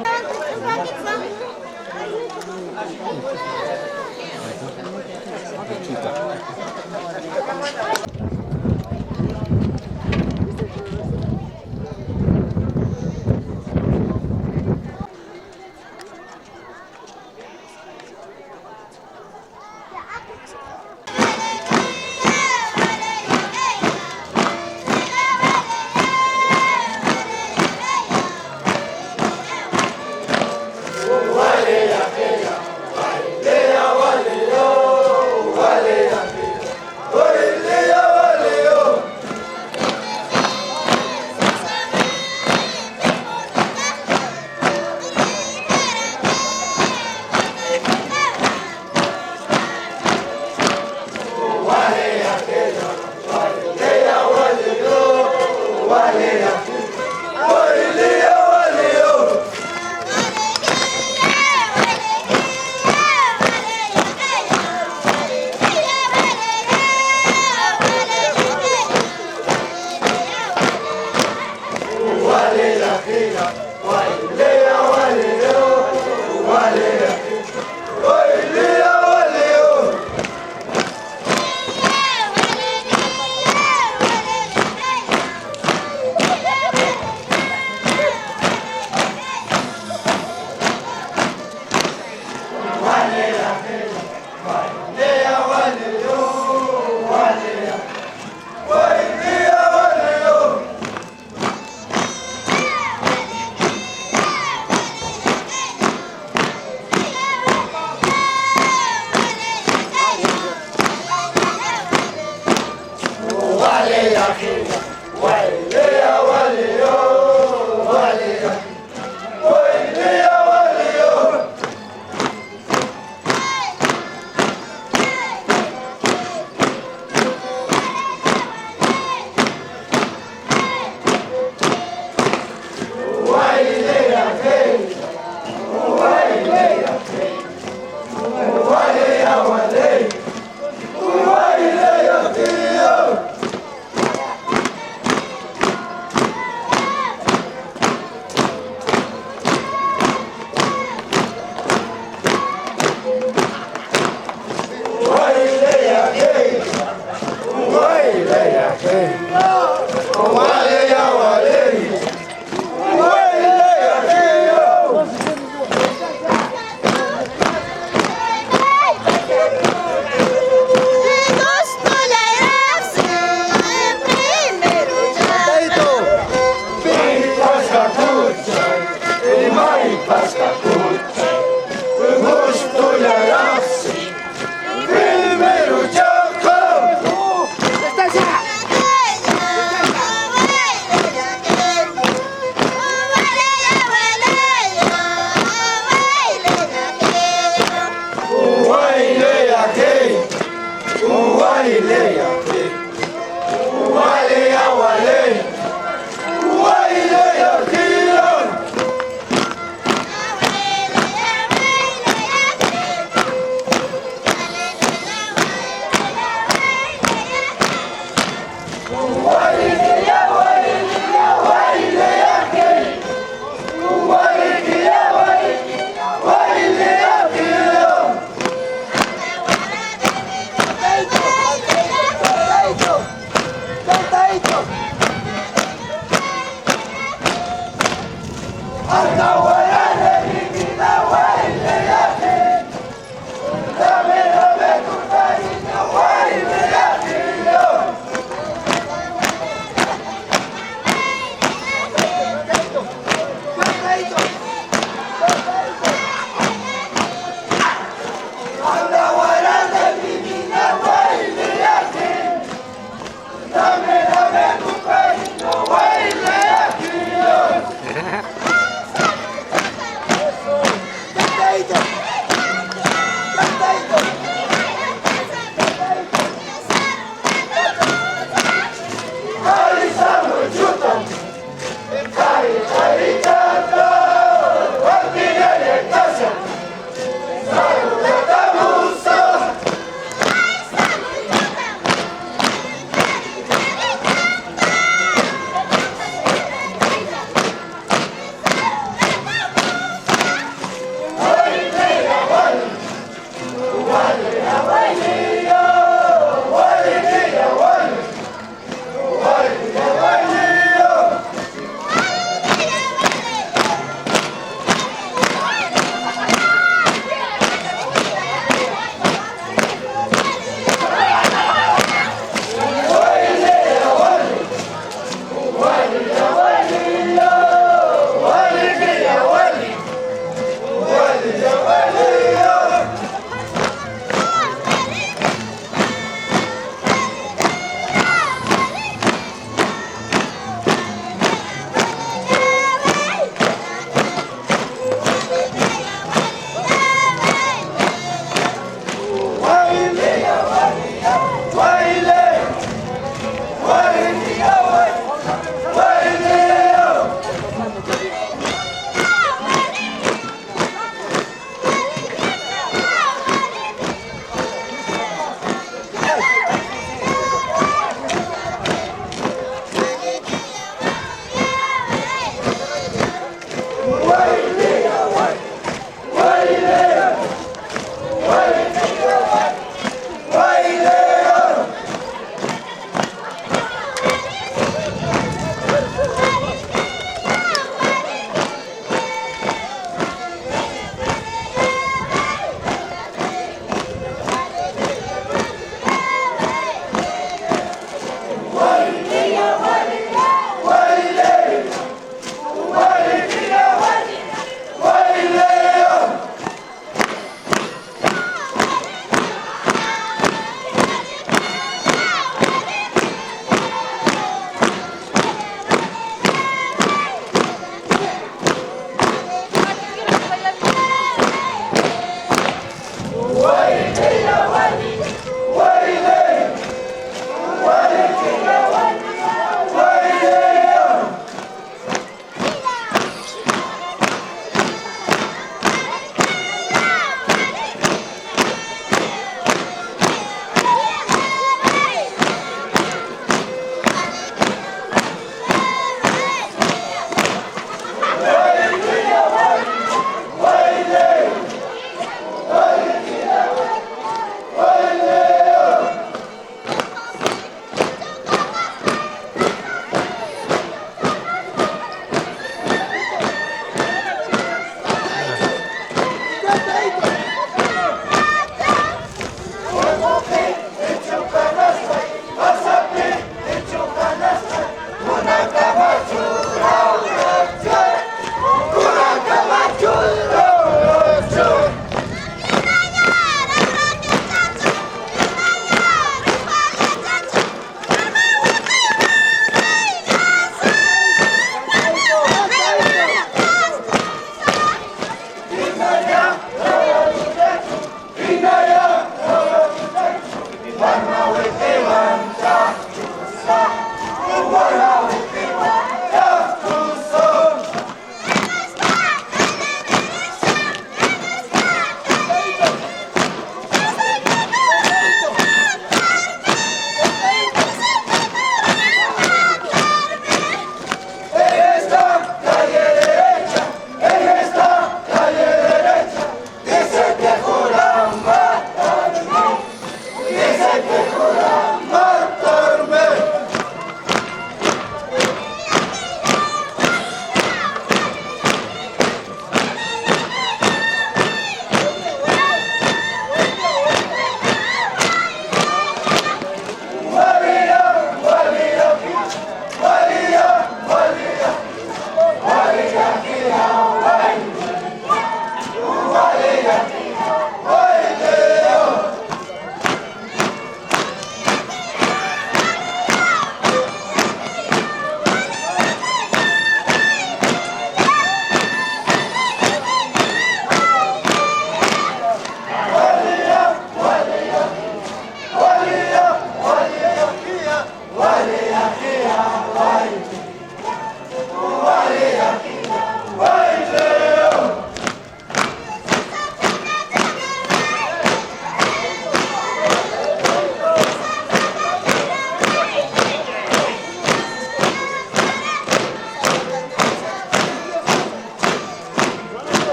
Vale,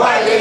Why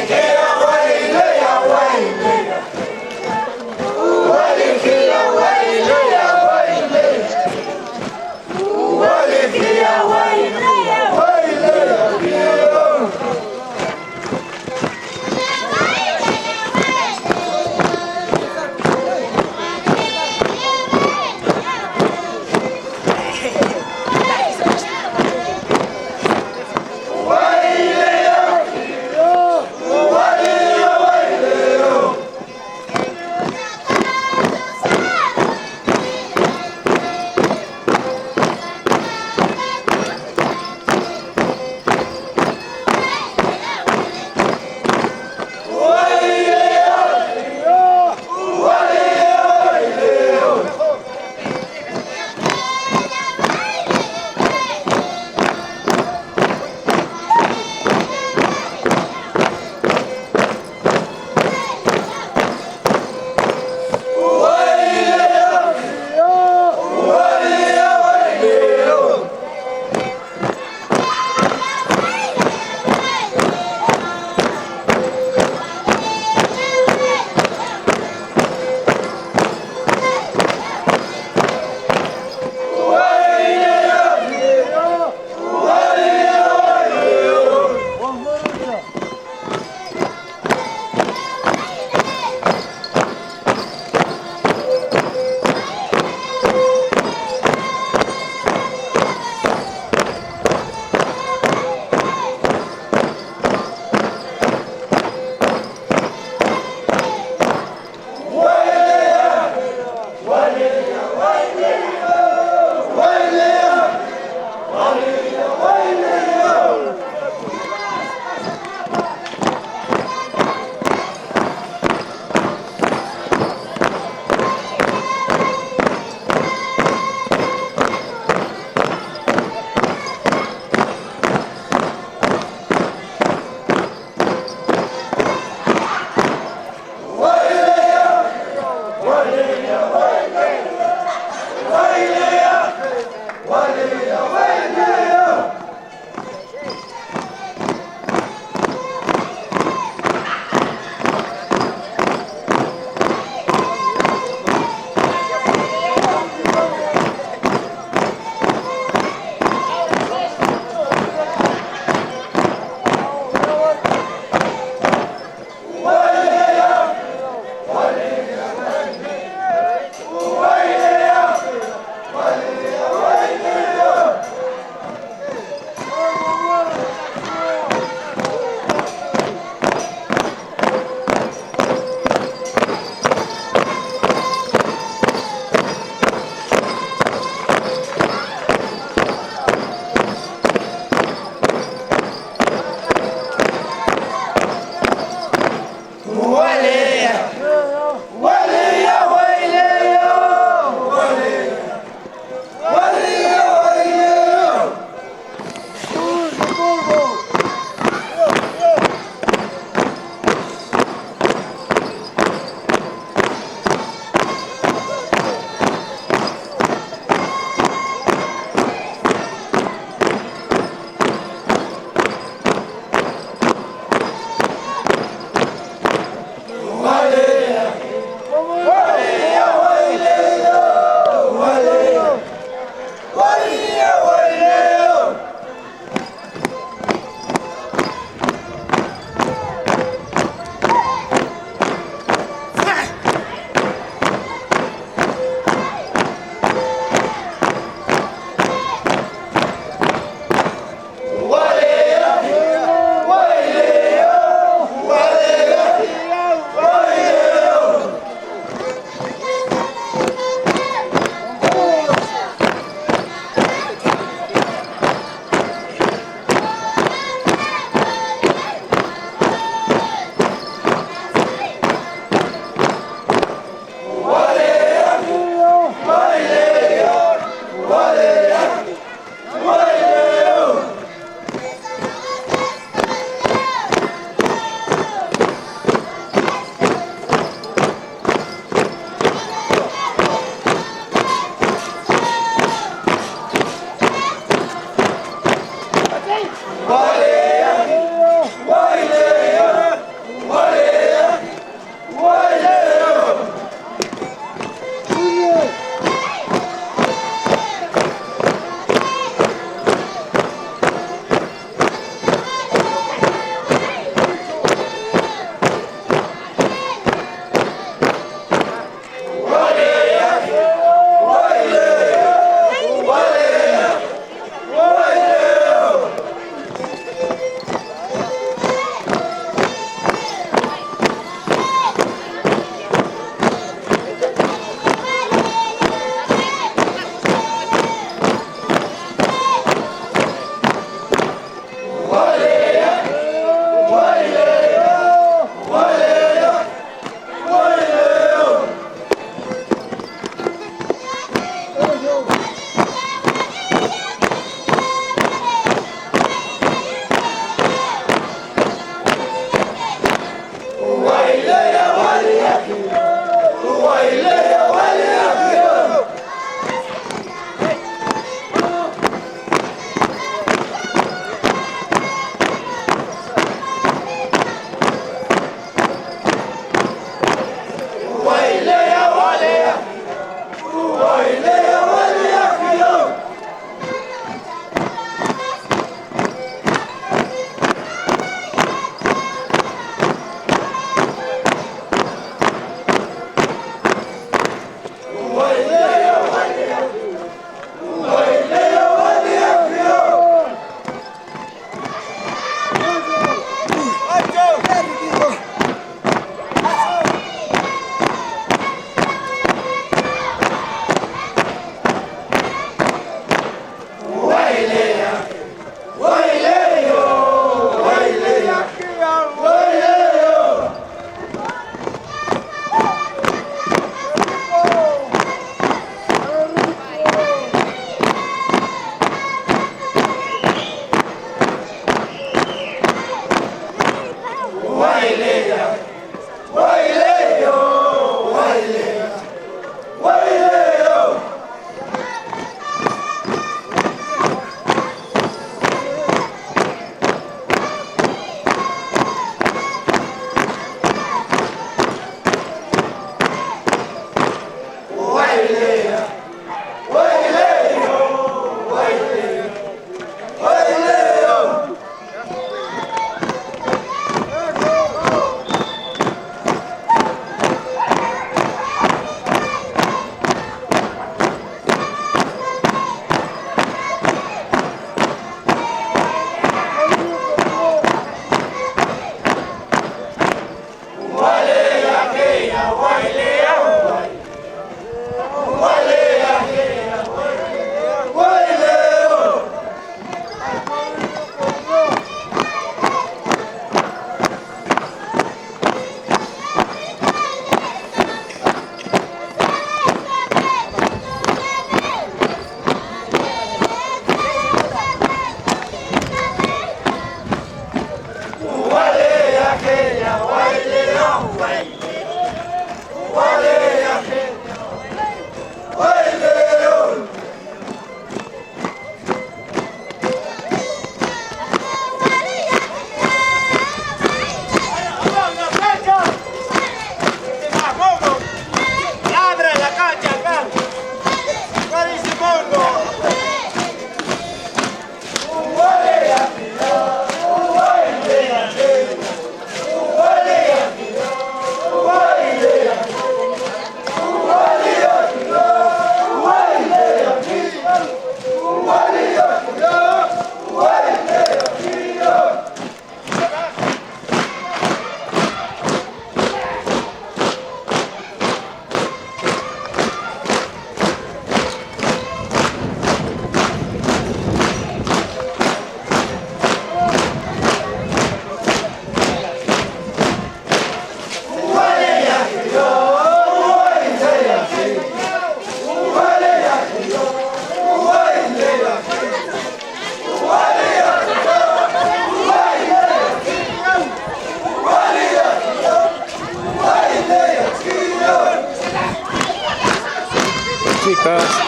estás?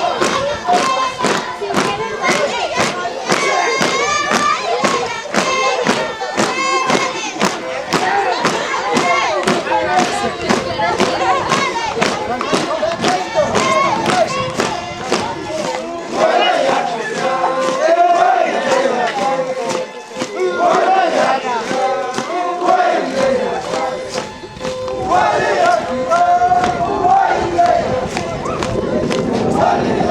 Vale.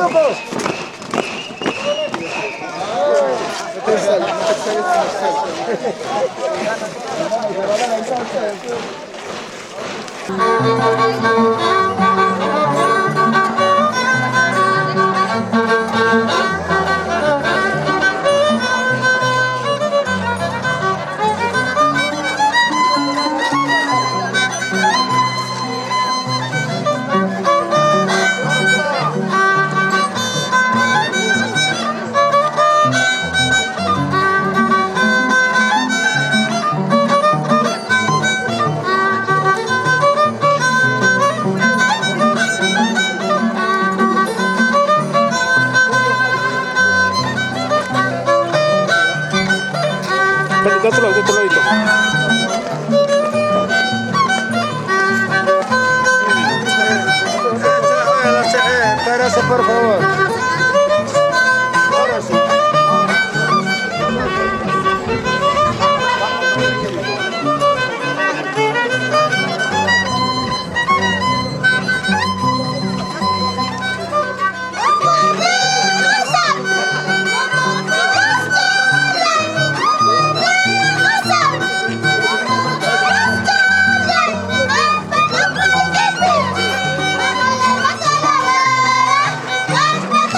grupos. De otro ladito. Espérese, por favor. Ahora sí. ¡Vamos!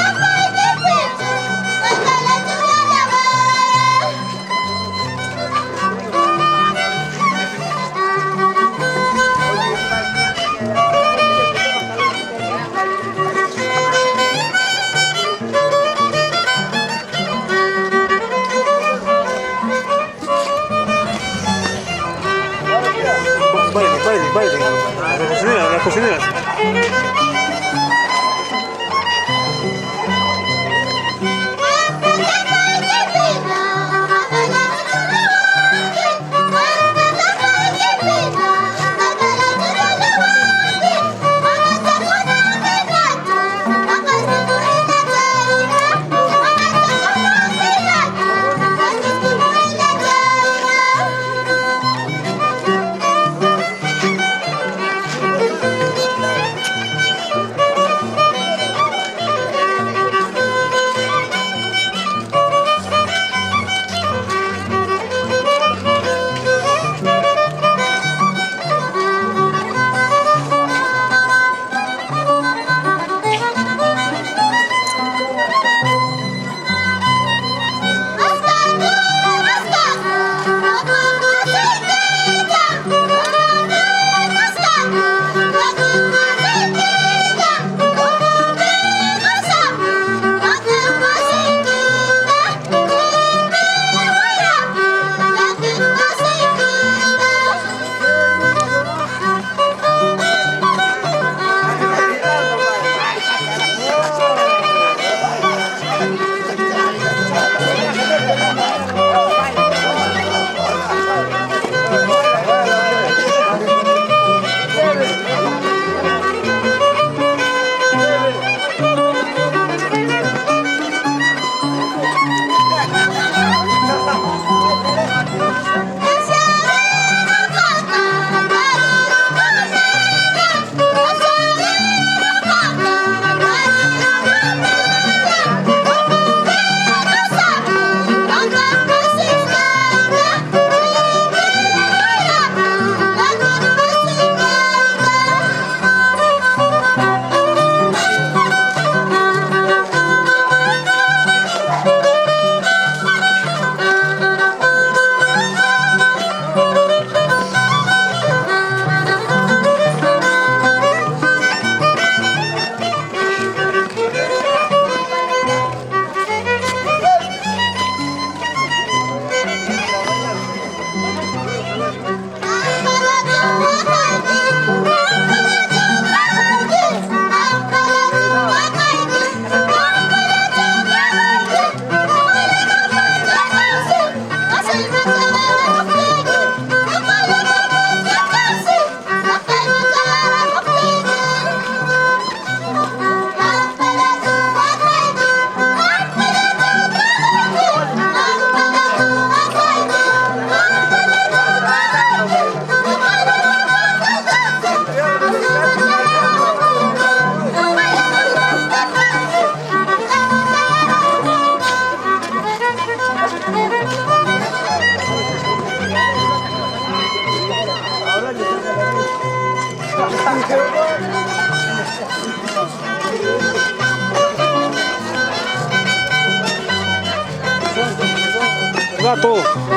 va todo.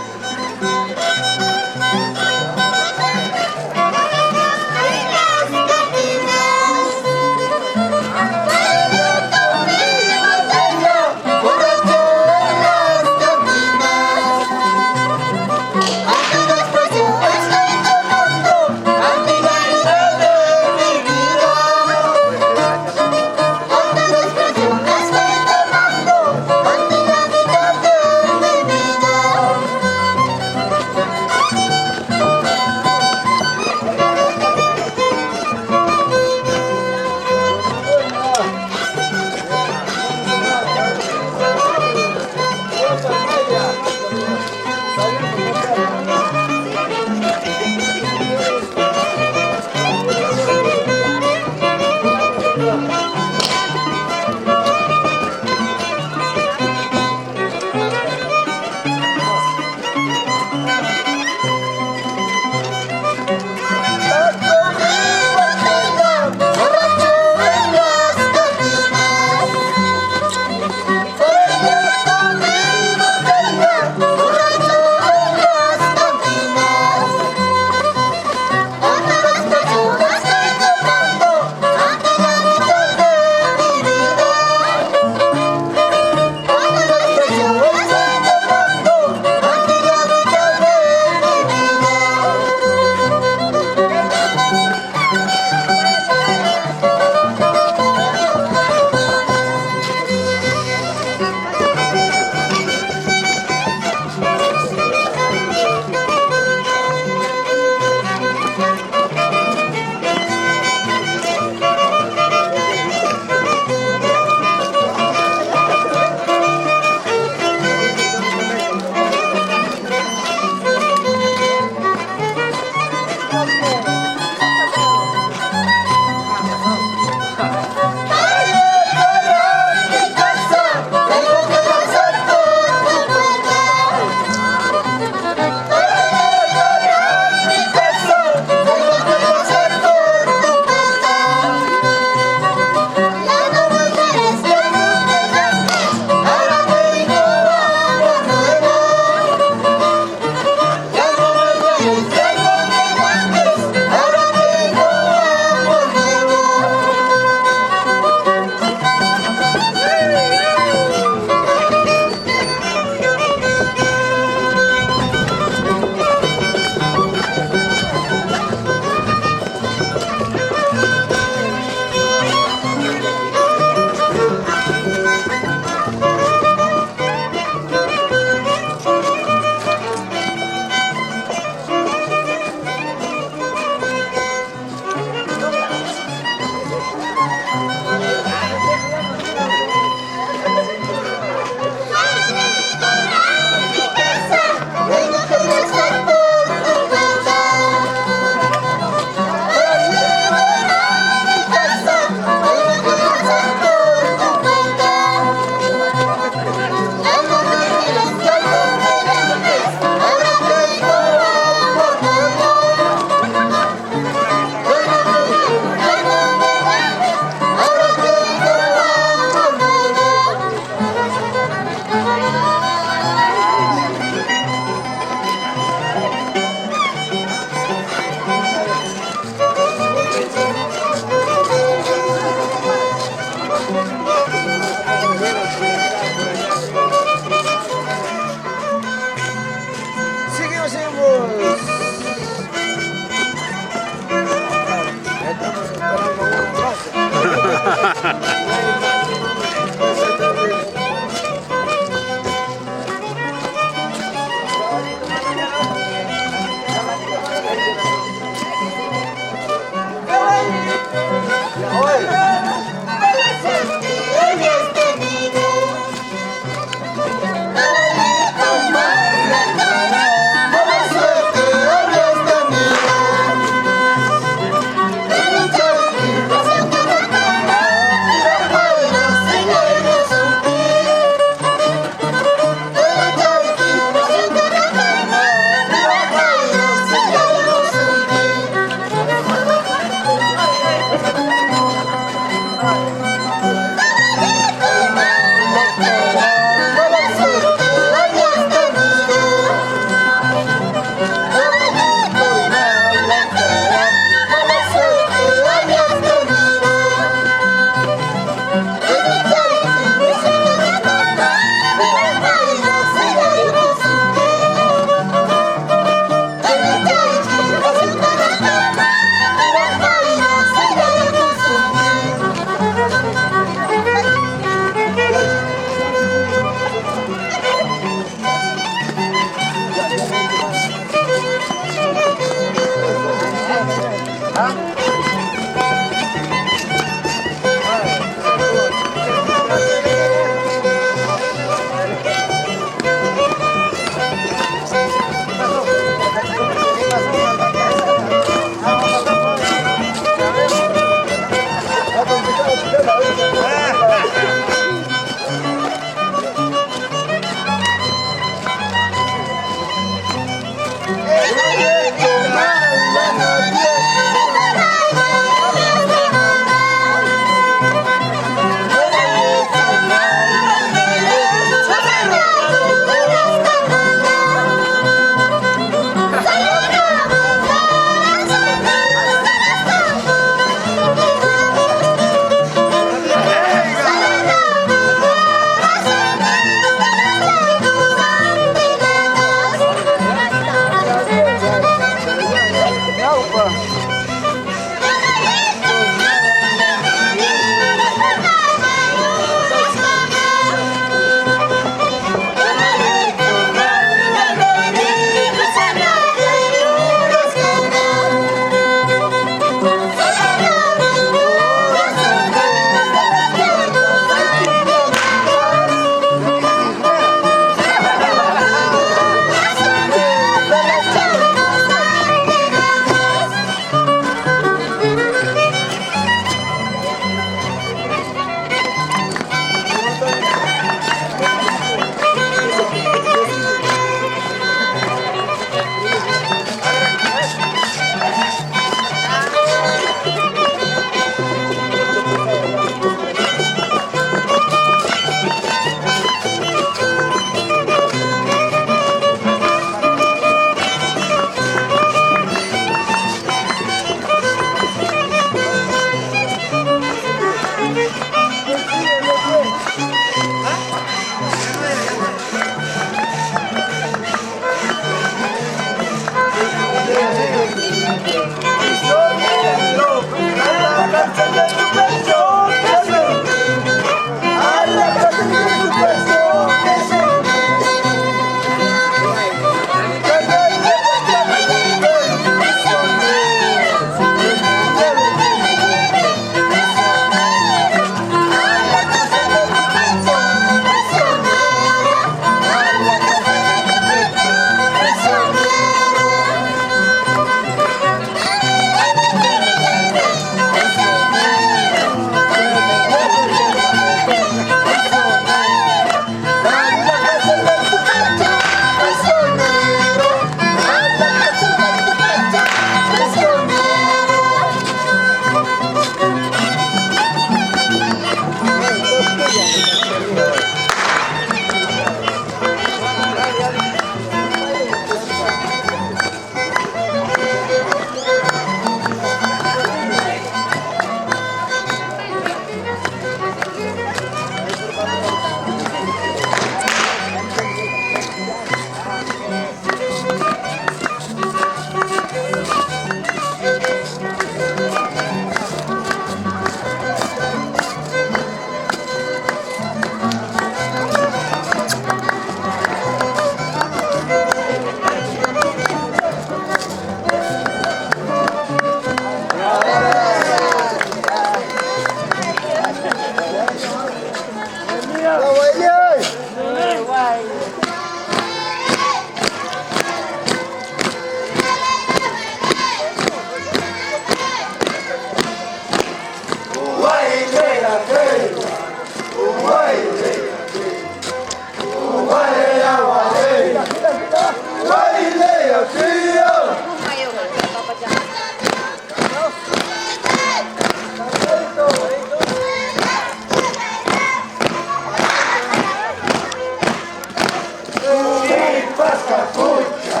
Cascacucha,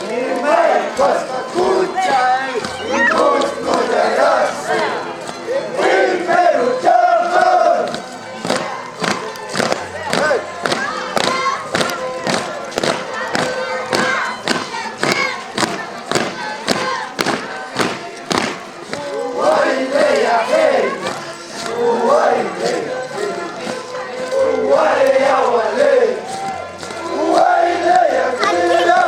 mi mai Cascacucha, mi Cusco de raza, primero chapa. Uwaileya hey, Uwaileya hey, Uwaileya wale, Uwaileya hey.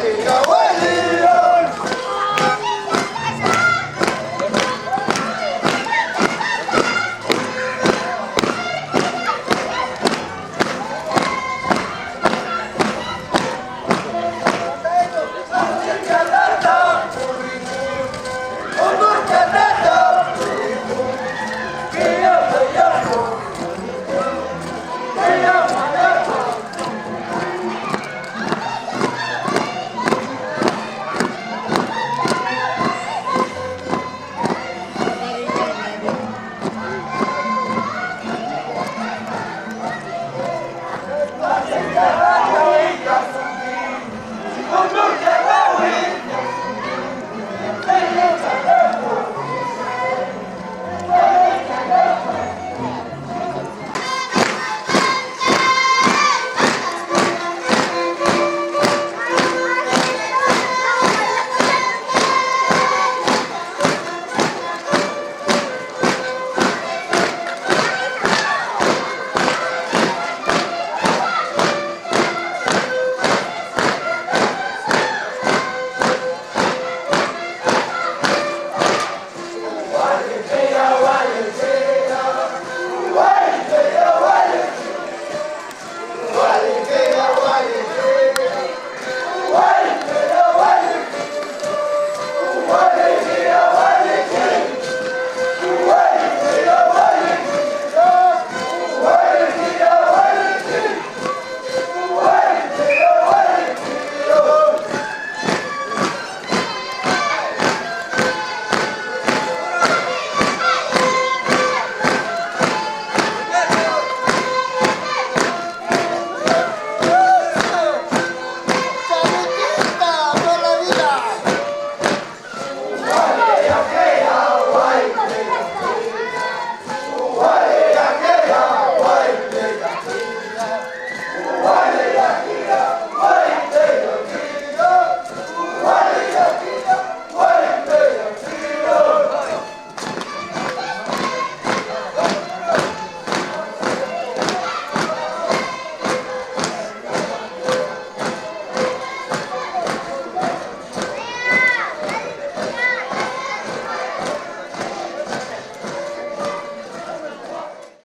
Venga,